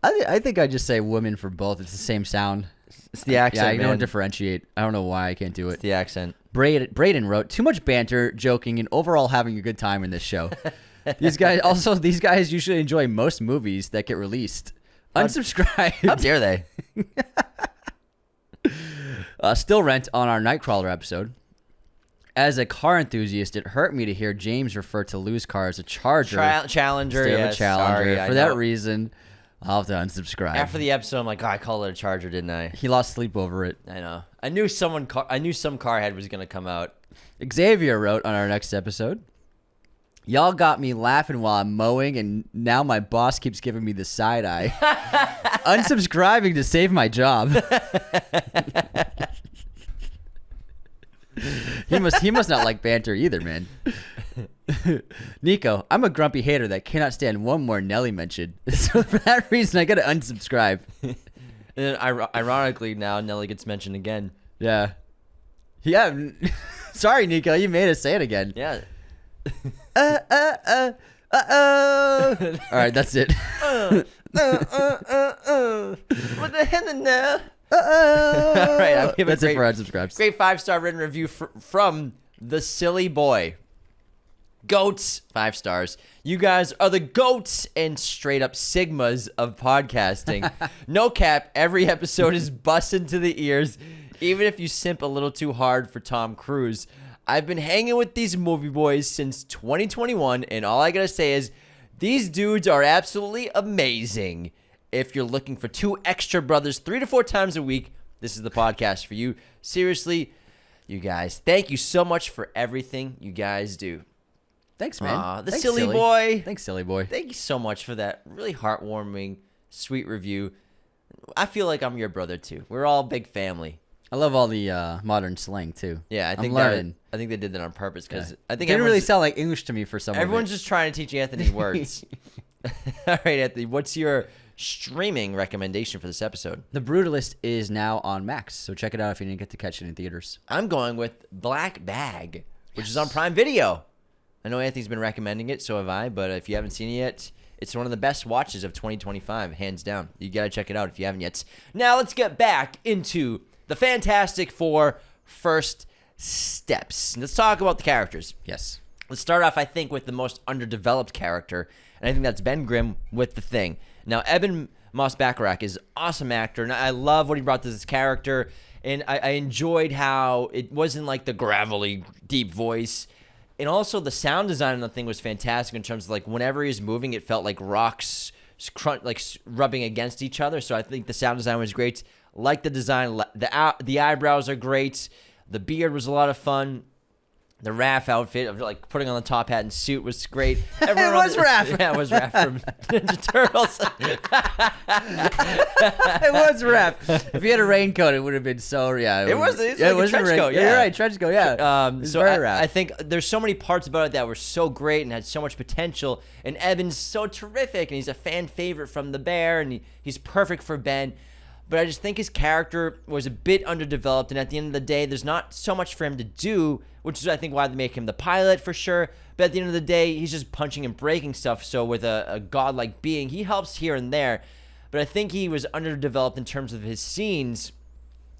I think I just say woman for both. It's the same sound. It's the accent. Yeah, I don't differentiate. I don't know why I can't do it. It's the accent. Braden wrote, "Too much banter, joking, and overall having a good time in this show." These guys usually enjoy most movies that get released. Unsubscribe. How dare they? Still Rent on our Nightcrawler episode. As a car enthusiast, it hurt me to hear James refer to Lou's car as a Charger. Challenger, yes. Challenger. Sorry, For that reason, I'll have to unsubscribe. After the episode, I'm like, I called it a Charger, didn't I? He lost sleep over it. I know. I knew some carhead was gonna come out. Xavier wrote on our next episode, "Y'all got me laughing while I'm mowing, and now my boss keeps giving me the side eye." Unsubscribing to save my job. He must not like banter either, man. Nico, I'm a grumpy hater that cannot stand one more Nelly mention. So for that reason, I gotta unsubscribe. And then, ironically, now Nelly gets mentioned again. Yeah. Sorry, Nico, you made us say it again. Yeah. All right, that's it. What the hell now? All right, that's it for unsubscribes. Great 5-star written review from the Silly Boy. Goats, 5 stars. You guys are the goats and straight up sigmas of podcasting. No cap, every episode is busting to the ears, even if you simp a little too hard for Tom Cruise. I've been hanging with these movie boys since 2021, and all I gotta say is these dudes are absolutely amazing. If you're looking for 2 extra brothers 3 to 4 times a week, this is the podcast for you. Seriously, you guys, thank you so much for everything you guys do. Thanks, man. Thanks, silly boy. Thanks, silly boy. Thank you so much for that really heartwarming, sweet review. I feel like I'm your brother, too. We're all a big family. I love all the modern slang, too. Yeah, I think they did that on purpose because I think it didn't really sound like English to me for some reason. Everyone's just trying to teach Anthony words. All right, Anthony, what's your streaming recommendation for this episode? The Brutalist is now on Max, so check it out if you didn't get to catch it in theaters. I'm going with Black Bag, which is on Prime Video. I know Anthony's been recommending it, so have I, but if you haven't seen it yet, it's one of the best watches of 2025, hands down. You got to check it out if you haven't yet. Now let's get back into the Fantastic Four First Steps. Let's talk about the characters. Yes. Let's start off, I think, with the most underdeveloped character, and I think that's Ben Grimm with The Thing. Now, Eben Moss-Bacharach is an awesome actor, and I love what he brought to this character, and I enjoyed how it wasn't like the gravelly, deep voice. And also the sound design on the thing was fantastic in terms of like whenever he was moving, it felt like rocks rubbing against each other. So I think the sound design was great. Like the design, the eyebrows are great. The beard was a lot of fun. The Raph outfit of like putting on the top hat and suit was great. It was Raph. Yeah, it was Raph from Ninja Turtles. It was Raph. If he had a raincoat, it would have been so It was like it a was trench coat. Yeah, Yeah, you're right, trench coat. Yeah. It was So very Raph. I think there's so many parts about it that were so great and had so much potential. And Evan's so terrific, and he's a fan favorite from the Bear, and he's perfect for Ben. But I just think his character was a bit underdeveloped, and at the end of the day, there's not so much for him to do, which is, I think, why they make him the pilot for sure. But at the end of the day, he's just punching and breaking stuff. So with a godlike being, he helps here and there. But I think he was underdeveloped in terms of his scenes.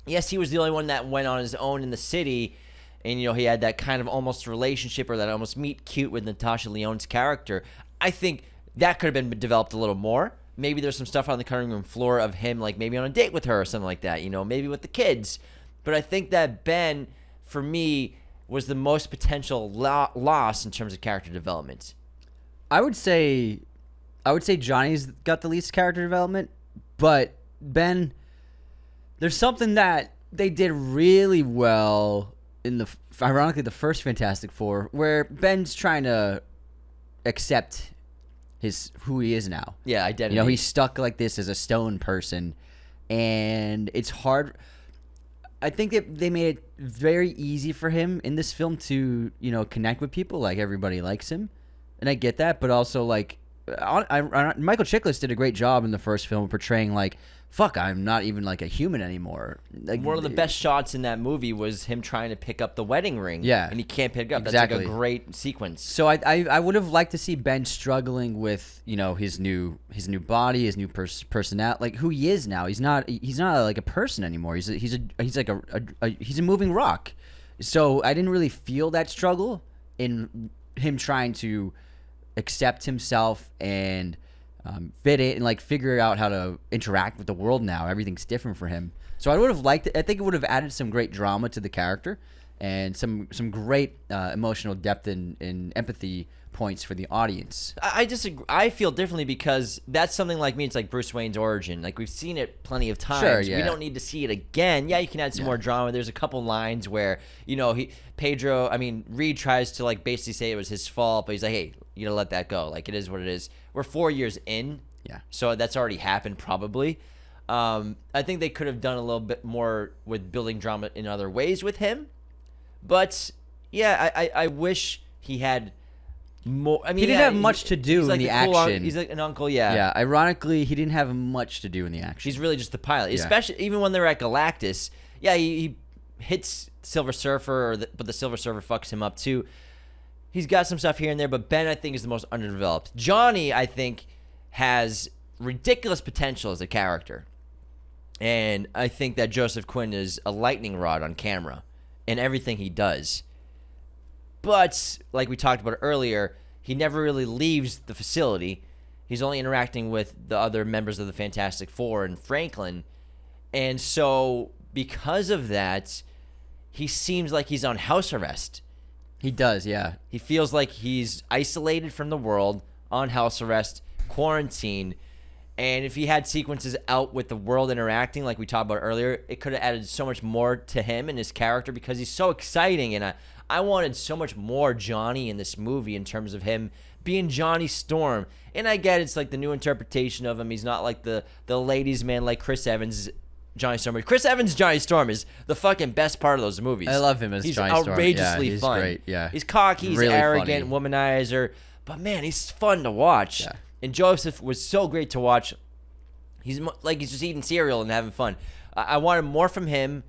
Yes, he was the only one that went on his own in the city, and he had that kind of almost relationship or that almost meet cute with Natasha Lyonne's character. I think that could have been developed a little more. Maybe there's some stuff on the cutting room floor of him, like maybe on a date with her or something like that, maybe with the kids. But I think that Ben, for me, was the most potential loss in terms of character development. I would say Johnny's got the least character development, but Ben, there's something that they did really well in ironically the first Fantastic Four, where Ben's trying to accept who he is now. Yeah, identity. He's stuck like this as a stone person, and it's hard. I think that they made it very easy for him in this film to, connect with people. Like, everybody likes him, and I get that. But also, like, Michael Chiklis did a great job in the first film portraying, like, fuck, I'm not even like a human anymore. Like, one of the best shots in that movie was him trying to pick up the wedding ring. Yeah, and he can't pick it up. Exactly. That's like a great sequence. So I would have liked to see Ben struggling with his new body, his new personality, like who he is now. He's not like a person anymore. He's like a moving rock. So I didn't really feel that struggle in him trying to accept himself and fit it and like figure out how to interact with the world now. Everything's different for him. So I would have liked it. I think it would have added some great drama to the character and some great emotional depth and empathy points for the audience. I disagree. I feel differently because that's something like me. It's like Bruce Wayne's origin. Like, we've seen it plenty of times. Sure, yeah. We don't need to see it again. Yeah, you can add some more drama. There's a couple lines where Reed tries to like basically say it was his fault, but he's like, hey, you gotta let that go. Like, it is what it is. We're 4 years in. Yeah. So that's already happened probably. I think they could have done a little bit more with building drama in other ways with him. But yeah, I wish he had more. I mean, he didn't have much to do in the action. He's like an uncle, yeah. Yeah, ironically, he didn't have much to do in the action. He's really just the pilot. Yeah. Especially even when they're at Galactus. Yeah, he hits Silver Surfer, but the Silver Surfer fucks him up too. He's got some stuff here and there, but Ben, I think, is the most underdeveloped. Johnny, I think, has ridiculous potential as a character. And I think that Joseph Quinn is a lightning rod on camera in everything he does. But, like we talked about earlier, he never really leaves the facility. He's only interacting with the other members of the Fantastic Four and Franklin. And so, because of that, he seems like he's on house arrest. He does, yeah. He feels like he's isolated from the world, on house arrest, quarantined. And if he had sequences out with the world interacting like we talked about earlier, it could have added so much more to him and his character because he's so exciting. And I wanted so much more Johnny in this movie in terms of him being Johnny Storm. And I get it's like the new interpretation of him. He's not like the ladies' man like Chris Evans' Johnny Storm. Chris Evans' Johnny Storm is the fucking best part of those movies. I love him as he's Johnny Storm. Outrageously he's fun. Great. Yeah, he's cocky, he's really arrogant, funny. womanizer. But man, he's fun to watch. Yeah. And Joseph was so great to watch. He's just eating cereal and having fun. I wanted more from him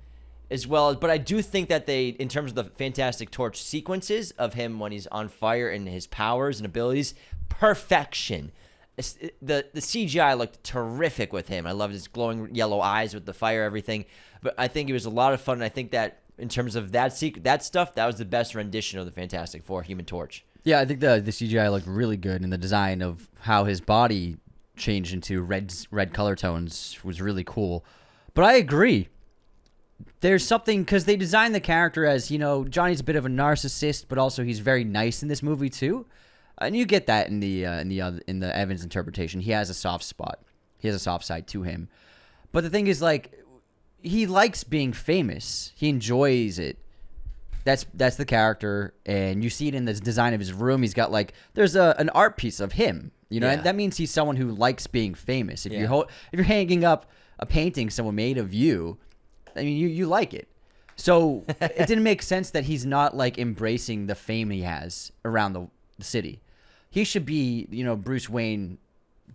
as well. But I do think that they, in terms of the Fantastic Torch sequences of him when he's on fire and his powers and abilities, perfection. The CGI looked terrific with him. I loved his glowing yellow eyes with the fire, everything. But I think it was a lot of fun. And I think that in terms of that stuff, that was the best rendition of the Fantastic Four, Human Torch. Yeah, I think the CGI looked really good, and the design of how his body changed into red color tones was really cool. But I agree. There's something, because they designed the character as, Johnny's a bit of a narcissist, but also he's very nice in this movie too. And you get that in the Evans interpretation. He has a soft spot. He has a soft side to him. But the thing is, like, he likes being famous. He enjoys it. That's the character, and you see it in the design of his room. He's got like there's an art piece of him. You know, Yeah. and that means he's someone who likes being famous. If Yeah. if you're hanging up a painting someone made of you, I mean you like it. So it didn't make sense that he's not like embracing the fame he has around the city. He should be, you know, Bruce Wayne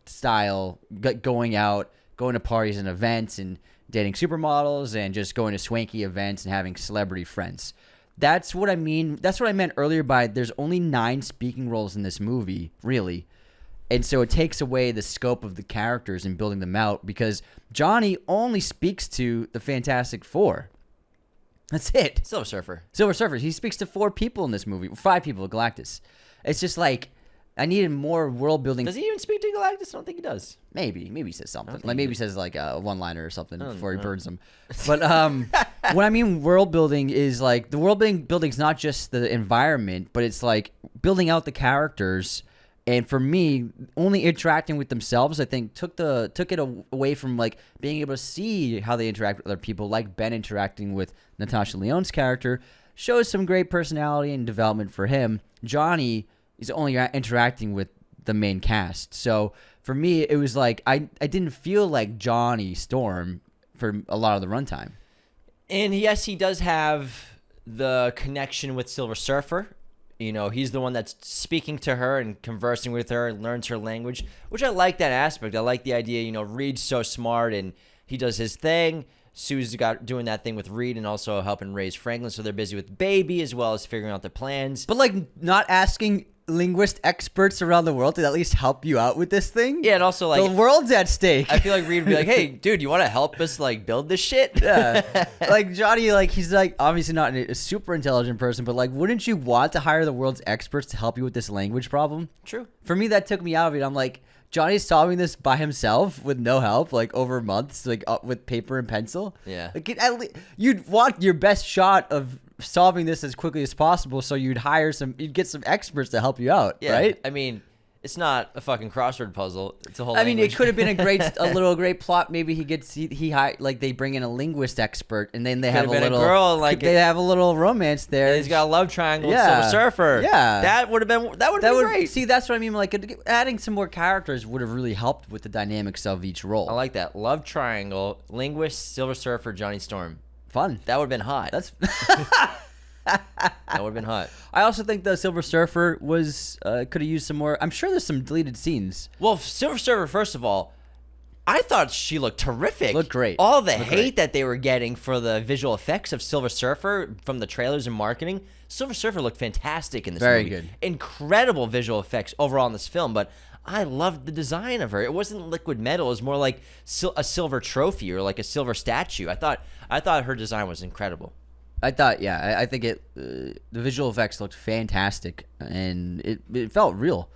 style, going out, going to parties and events and dating supermodels and just going to swanky events and having celebrity friends. That's what I mean. That's what I meant earlier by there's only 9 speaking roles in this movie, really. And so it takes away the scope of the characters and building them out because Johnny only speaks to the Fantastic Four. That's it. Silver Surfer. Silver Surfer. He speaks to 4 people in this movie. 5 people, Galactus. It's just like I needed more world building. Does he even speak to Galactus? I don't think he does. Maybe he says something. think Like maybe he he says like a one-liner or something before he know. burns them. But what I mean world building is like the world building is not just the environment, but it's like building out the characters. And for me, only interacting with themselves, I think, took it away from like being able to see how they interact with other people. Like Ben interacting with Natasha Lyonne's character shows some great personality and development for him. Johnny is only interacting with the main cast. So for me, it was like I didn't feel like Johnny Storm for a lot of the runtime. And yes, he does have the connection with Silver Surfer. You know, he's the one that's speaking to her and conversing with her and learns her language, which I like that aspect. I like the idea, you know, Reed's so smart and he does his thing. Sue's got doing that thing with Reed and also helping raise Franklin, so they're busy with Baby as well as figuring out their plans. But like not asking linguist experts around the world to at least help you out with this thing. Yeah, and also like the world's at stake. I feel like Reed would be like, "Hey, dude, you want to help us like build this shit?" Yeah, like Johnny, like he's like obviously not a super intelligent person, but like, wouldn't you want to hire the world's experts to help you with this language problem? True. For me, that took me out of it. I'm like, Johnny's solving this by himself with no help, like over months, like with paper and pencil. Yeah. Like you'd want your best shot of solving this as quickly as possible, so you'd get some experts to help you out, Yeah. right? I mean, it's not a fucking crossword puzzle. It's a whole. I mean, language. it could have been a great plot. Maybe like they bring in a linguist expert, and then they have Could've been a little girl, like they have a little romance there. He's got a love triangle Yeah. with Silver Surfer. Yeah. That would have been great. See, that's what I mean. Like adding some more characters would have really helped with the dynamics of each role. I like that. Love triangle, linguist, Silver Surfer, Johnny Storm. Fun. That would have been hot. That's. That would have been hot. I also think the Silver Surfer was could have used some more. I'm sure there's some deleted scenes. Well, Silver Surfer, first of all, I thought she looked terrific. Looked great. All the Looked hate great. that they were getting for the visual effects of Silver Surfer from the trailers and marketing, Silver Surfer looked fantastic in this Very movie. good. Incredible visual effects overall in this film, but I loved the design of her. It wasn't liquid metal. It was more like a silver trophy or like a silver statue. I thought her design was incredible. I thought, yeah, I think the visual effects looked fantastic, and it felt real.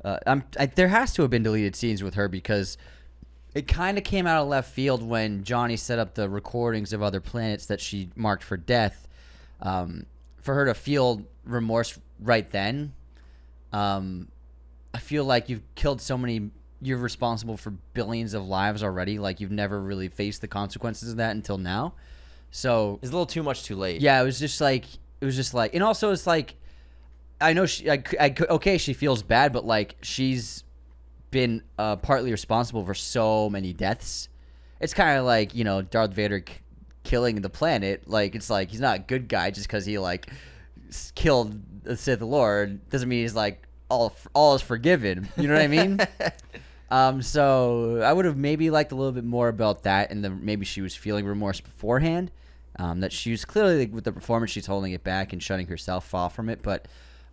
There has to have been deleted scenes with her because it kind of came out of left field when Johnny set up the recordings of other planets that she marked for death. For her to feel remorse right then, I feel like you've killed so many. You're responsible for billions of lives already. Like you've never really faced the consequences of that until now. So It's a little too much too late. yeah, it was just like, and also it's like, I know okay, she feels bad, but like she's been partly responsible for so many deaths. It's kind of like, you know, Darth Vader killing the planet. Like it's like he's not a good guy just because he like killed the Sith Lord. Doesn't mean he's like all is forgiven. You know what I mean? So I would have maybe liked a little bit more about that, and then maybe she was feeling remorse beforehand. That she was clearly, like, with the performance, she's holding it back and shutting herself off from it. But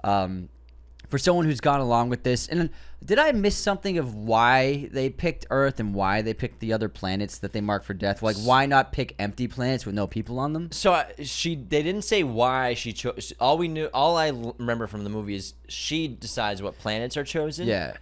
for someone who's gone along with this, and did I miss something of why they picked Earth and why they picked the other planets that they marked for death? Like, why not pick empty planets with no people on them? So they didn't say why she chose. All I remember from the movie is she decides what planets are chosen. Yeah.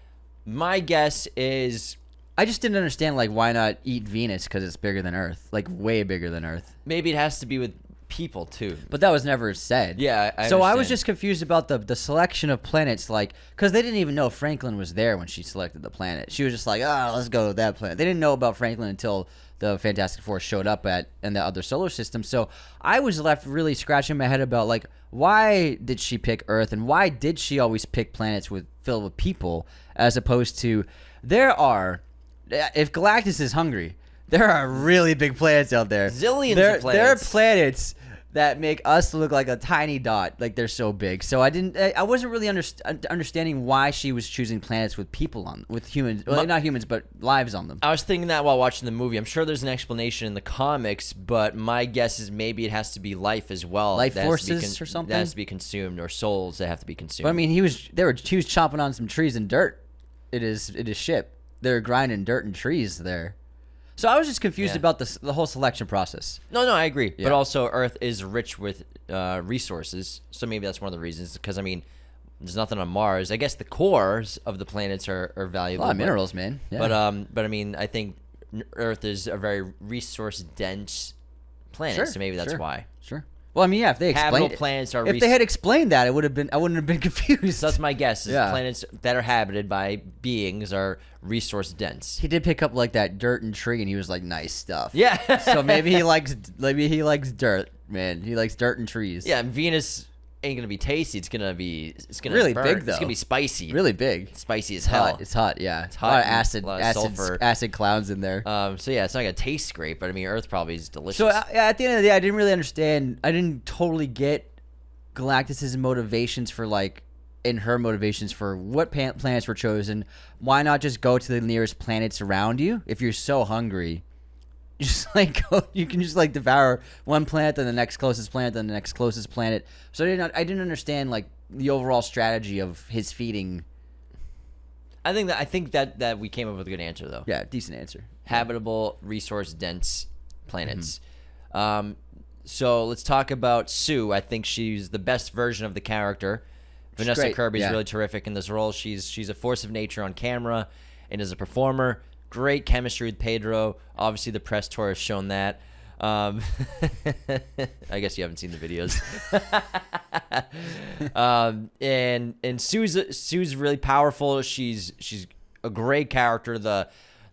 My guess is I just didn't understand, like, why not eat Venus because it's bigger than Earth, like way bigger than Earth. maybe it has to be with people too. But that was never said. Yeah, I so I was understand. just confused about the selection of planets, like, because they didn't even know Franklin was there when she selected the planet. She was just like, let's go to that planet. They didn't know about Franklin until the Fantastic Four showed up in the other solar system. So I was left really scratching my head about, like, why did she pick Earth, and why did she always pick planets filled with people, as opposed to if Galactus is hungry, there are really big planets out there. Zillions of planets. There are planets that make us look like a tiny dot, like they're so big. So I wasn't really understanding why she was choosing planets with people with humans, well, not humans, but lives on them. I was thinking that while watching the movie. I'm sure there's an explanation in the comics, but my guess is maybe it has to be life as well. Life that has to be forces or something? that has to be consumed, or souls that have to be consumed. But I mean, he was chomping on some trees and dirt. It is ship. They're grinding dirt and trees there. So I was just confused about the whole selection process. No, I agree. Yeah. But also, Earth is rich with resources, so maybe that's one of the reasons. Because I mean, there's nothing on Mars. I guess the cores of the planets are valuable. A lot of minerals, man. Yeah. But I mean, I think Earth is a very resource dense planet, so maybe that's why. Sure. Well, I mean, yeah, if they Habitable explained planets are if they had explained that, I wouldn't have been confused. So that's my guess. Is Yeah. planets that are habited by beings are resource dense. He did pick up like that dirt and tree, and he was like, "Nice stuff." Yeah. So maybe he likes dirt, man. He likes dirt and trees. Yeah, and Venus ain't gonna be tasty. It's gonna Really burn. big, though. It's gonna be spicy. Really big. Spicy as It's hell. hot. It's hot. Yeah. It's A lot of hot. A lot of sulfur. acid clouds in there. So yeah, it's not gonna taste great, but I mean, Earth probably is delicious. So at the end of the day, I didn't really understand. I didn't totally get Galactus's motivations for her motivations for what planets were chosen. Why not just go to the nearest planets around you if you're so hungry? Just go. You can just devour one planet, then the next closest planet, then the next closest planet. So I didn't understand the overall strategy of his feeding. I think that we came up with a good answer though. Yeah, decent answer. Habitable, resource dense planets. Mm-hmm. So let's talk about Sue. I think she's the best version of the character. Vanessa great, Kirby's yeah. really terrific in this role. She's a force of nature on camera and as a performer. Great chemistry with Pedro. Obviously, the press tour has shown that. I guess you haven't seen the videos. And Sue's really powerful. She's a great character. The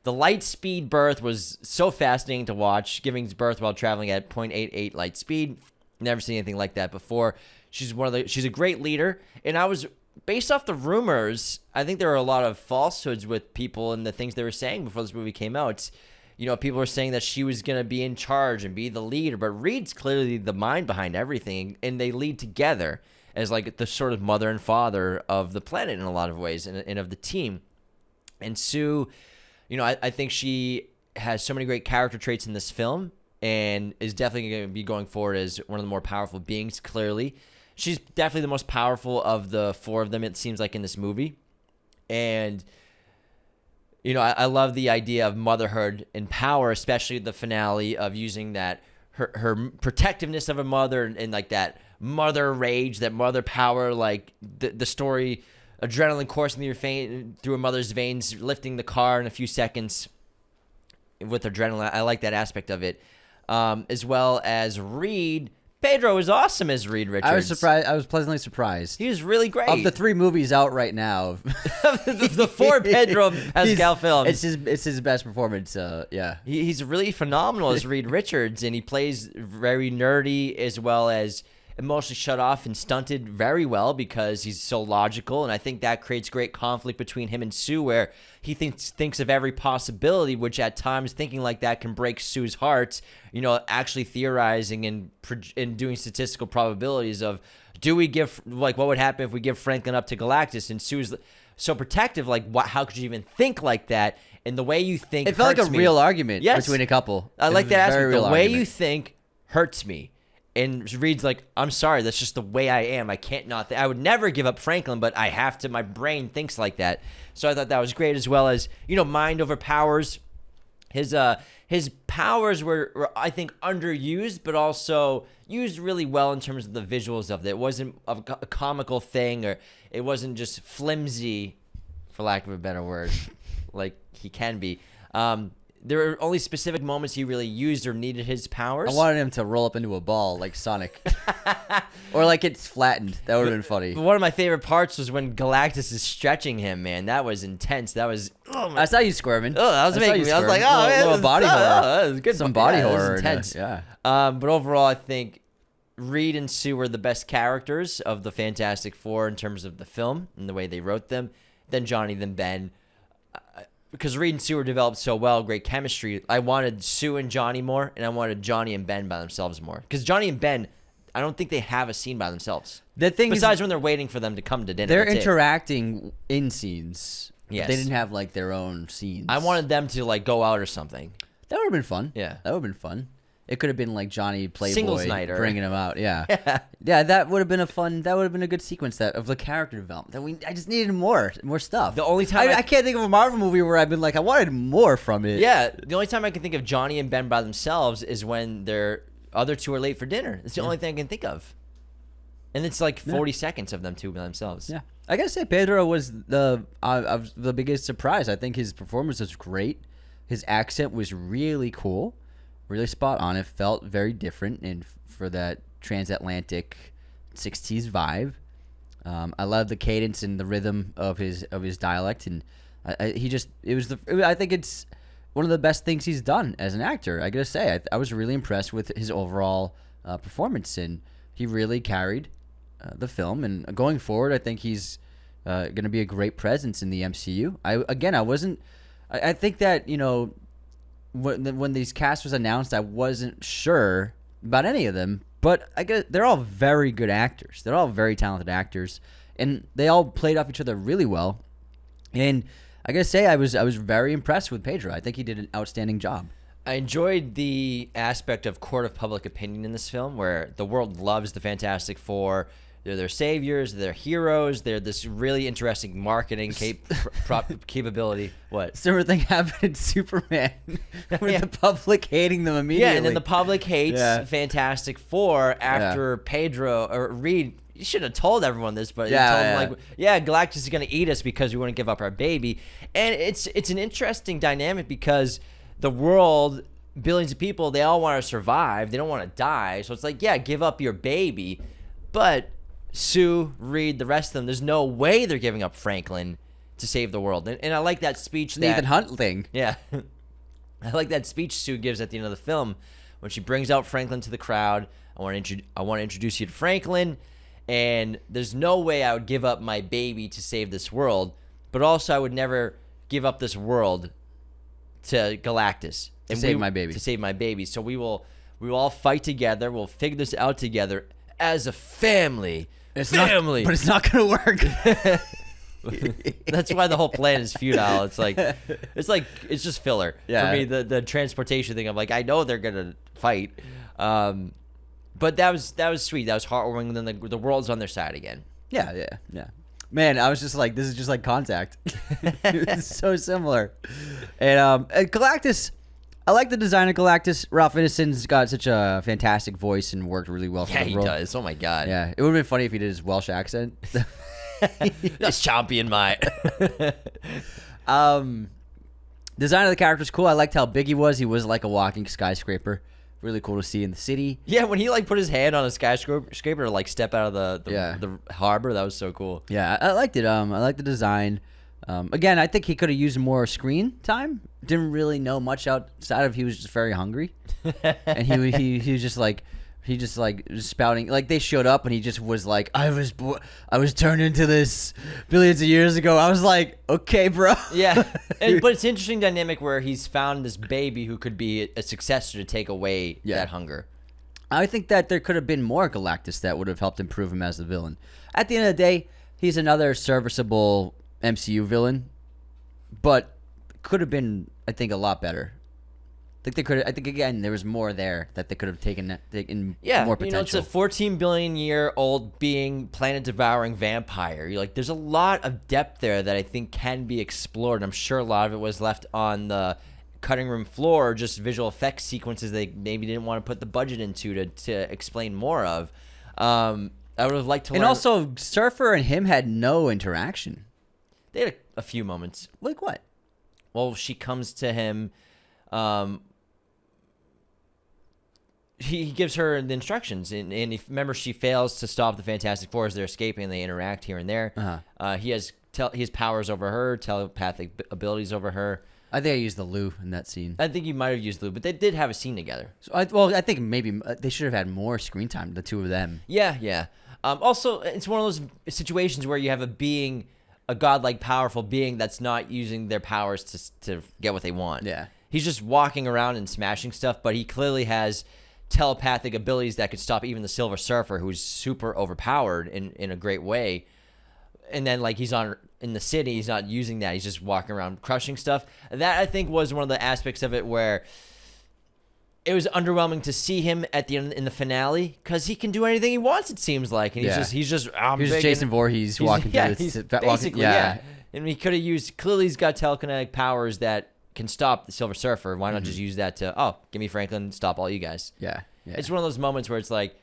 light speed birth was so fascinating to watch, giving birth while traveling at 0.88 light speed. Never seen anything like that before. She's a great leader, and I was based off the rumors. I think there were a lot of falsehoods with people and the things they were saying before this movie came out. People were saying that she was going to be in charge and be the leader, but Reed's clearly the mind behind everything, and they lead together as the sort of mother and father of the planet in a lot of ways, and of the team. And Sue, I think she has so many great character traits in this film, and is definitely going to be going forward as one of the more powerful beings, clearly. She's definitely the most powerful of the four of them, it seems like, in this movie. And, I love the idea of motherhood and power, especially the finale of using that, her protectiveness of a mother and that mother rage, that mother power, the story, adrenaline coursing through a mother's veins, lifting the car in a few seconds with adrenaline. I like that aspect of it. As well as Reed. Pedro was awesome as Reed Richards. I was surprised. I was pleasantly surprised. He was really great. Of the 3 movies out right now, the 4 Pedro Pascal films, it's his best performance. Yeah, he's really phenomenal as Reed Richards, and he plays very nerdy as well as emotionally shut off and stunted very well because he's so logical, and I think that creates great conflict between him and Sue, where he thinks of every possibility, which at times thinking like that can break Sue's heart. Actually theorizing and doing statistical probabilities of, do we give what would happen if we give Franklin up to Galactus, and Sue's so protective. How could you even think like that? And the way you think, it felt like a me. real argument Yes. between a couple. I like that aspect. The way argument. you think hurts me. And Reed's like, I'm sorry, that's just the way I am. I can't not. I would never give up Franklin, but I have to. My brain thinks like that. So I thought that was great, as well as mind over powers. His powers were I think underused, but also used really well in terms of the visuals of it. It wasn't a comical thing, or it wasn't just flimsy, for lack of a better word, like he can be. there were only specific moments he really used or needed his powers. I wanted him to roll up into a ball like Sonic. Or like it's flattened. That would have been funny. But one of my favorite parts was when Galactus is stretching him, man. That was intense. That was... Oh, I saw you squirming. Oh, that was making me. I was like, oh, man. Little body horror. That was good. Some body That was horror. intense. Yeah. But overall, I think Reed and Sue were the best characters of the Fantastic Four in terms of the film and the way they wrote them. Then Johnny, then Ben. Because Reed and Sue were developed so well, great chemistry. I wanted Sue and Johnny more, and I wanted Johnny and Ben by themselves more. Because Johnny and Ben, I don't think they have a scene by themselves. The thing Besides is, when they're waiting for them to come to dinner. they're that's it. interacting in scenes. Yes. They didn't have like their own scenes. I wanted them to like go out or something. That would have been fun. Yeah. That would have been fun. It could have been like Johnny Playboy Singles night or... bringing him out. Yeah. Yeah, that would have been a fun. That would have been a good sequence of the character development. I just needed more stuff. The only time I can't think of a Marvel movie where I've been like, I wanted more from it. Yeah, the only time I can think of Johnny and Ben by themselves is when their other two are late for dinner. It's the only thing I can think of. And it's like 40 seconds of them two by themselves. Yeah. I gotta say, Pedro was the biggest surprise. I think his performance was great. His accent was really cool, really spot on. It felt very different, and for that transatlantic '60s vibe, I love the cadence and the rhythm of his dialect, and I think it's one of the best things he's done as an actor. I gotta say, I was really impressed with his overall performance, and he really carried the film. And going forward, I think he's going to be a great presence in the MCU. I think that, when these casts was announced, I wasn't sure about any of them, but I guess they're all very good actors. They're all very talented actors, and they all played off each other really well. And I gotta say, I was very impressed with Pedro. I think he did an outstanding job. I enjoyed the aspect of court of public opinion in this film, where the world loves the Fantastic Four. They're their saviors, they're heroes, they're this really interesting marketing capability. What? Similar thing happened in Superman with the public hating them immediately. Yeah, and then the public hates Fantastic Four after Pedro or Reed. You should have told everyone this, but you told them Galactus is going to eat us because we want to give up our baby. And it's an interesting dynamic because the world, billions of people, they all want to survive. They don't want to die. So it's like, yeah, give up your baby. But Sue, Reed, the rest of them, there's no way they're giving up Franklin to save the world. And I like that speech. Nathan Hunt thing. Yeah. I like that speech Sue gives at the end of the film when she brings out Franklin to the crowd. I want to introduce you to Franklin, and there's no way I would give up my baby to save this world, but also I would never give up this world to Galactus. To save my baby. To save my baby. So we will all fight together. We'll figure this out together as a family. But it's not gonna work. That's why the whole plan is futile. It's just filler for me. The transportation thing. I'm like, I know they're gonna fight, but that was sweet. That was heartwarming. And then the world's on their side again. Yeah. Man, I was just like, this is just like Contact. It's so similar. And Galactus. I like the design of Galactus. Ralph Ineson's got such a fantastic voice and worked really well for the role. Yeah, he does. Oh, my God. Yeah, it would have been funny if he did his Welsh accent. That's champion, mate. Design of the character is cool. I liked how big he was. He was like a walking skyscraper. Really cool to see in the city. Yeah, when he put his hand on a skyscraper to step out of the harbor, that was so cool. Yeah, I liked it. I liked the design. Again, I think he could have used more screen time. Didn't really know much outside of he was just very hungry, and he was just like spouting. Like they showed up and he just was like, I was turned into this billions of years ago. I was like, okay, bro. Yeah, but it's an interesting dynamic where he's found this baby who could be a successor to take away that hunger. I think that there could have been more Galactus that would have helped improve him as the villain. At the end of the day, he's another serviceable MCU villain, but could have been, I think, a lot better. I think again there was more there that they could have taken more potential. It's a 14 billion year old being, planet devouring vampire. There's a lot of depth there that I think can be explored. I'm sure a lot of it was left on the cutting room floor, or just visual effects sequences they maybe didn't want to put the budget into to explain more of. I would have liked to learn. And also, Surfer and him had no interaction. They had a few moments. Like what? Well, she comes to him he gives her the instructions, and if remember, she fails to stop the Fantastic Four as they're escaping, and they interact here and there. He has powers over her, telepathic abilities over her. I think I used the Lou in that scene. I think you might have used Lou, but they did have a scene together. So I think maybe they should have had more screen time, the two of them. Yeah. Also, it's one of those situations where you have a godlike, powerful being that's not using their powers to get what they want. Yeah. He's just walking around and smashing stuff, but he clearly has telepathic abilities that could stop even the Silver Surfer, who's super overpowered in a great way. And then, like, he's in the city, he's not using that. He's just walking around crushing stuff. That, I think, was one of the aspects of it where it was underwhelming to see him at the end in the finale, because he can do anything he wants, it seems like. And he's just Jason Voorhees walking through basically, yeah. And he could have used, clearly he's got telekinetic powers that can stop the Silver Surfer. Why not just use that to, give me Franklin, stop all you guys. Yeah. It's one of those moments where it's like,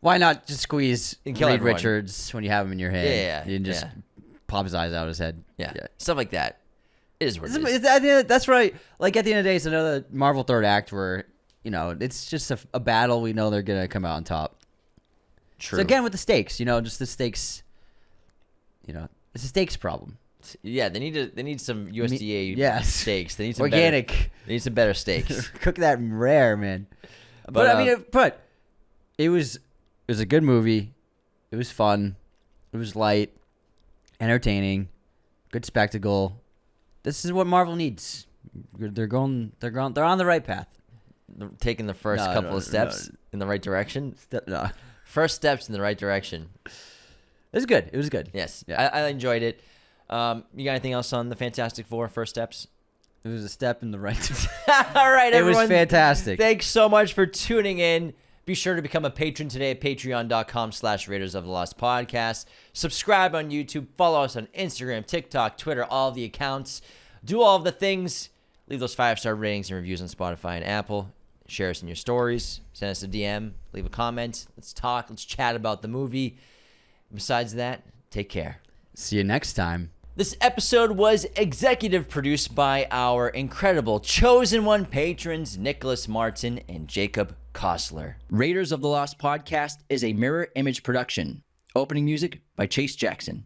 why not just squeeze and kill Reed everyone. Richards when you have him in your head? Yeah. You can just pop his eyes out of his head. Yeah. Stuff like that. It is what it is. That's right. Like, at the end of the day, it's another Marvel third act where, it's just a battle. We know they're going to come out on top. True. So again, with the stakes, just the stakes, it's a stakes problem. Yeah, they need some USDA steaks. They need some organic. They need some better steaks. Cook that rare, man. But it was a good movie. It was fun. It was light, entertaining, good spectacle. This is what Marvel needs. They're on the right path. They're taking the first couple of steps in the right direction. First steps in the right direction. It was good. It was good. Yes, Yeah. I enjoyed it. You got anything else on the Fantastic Four first steps? It was a step in the right direction. All right, everyone. It was fantastic. Thanks so much for tuning in. Be sure to become a patron today at patreon.com/Raiders of the Lost Podcast. Subscribe on YouTube. Follow us on Instagram, TikTok, Twitter, all of the accounts. Do all of the things. Leave those 5-star ratings and reviews on Spotify and Apple. Share us in your stories. Send us a DM. Leave a comment. Let's talk. Let's chat about the movie. Besides that, take care. See you next time. This episode was executive produced by our incredible Chosen One patrons, Nicholas Martin and Jacob Kossler. Raiders of the Lost Podcast is a Mirror Image production. Opening music by Chase Jackson.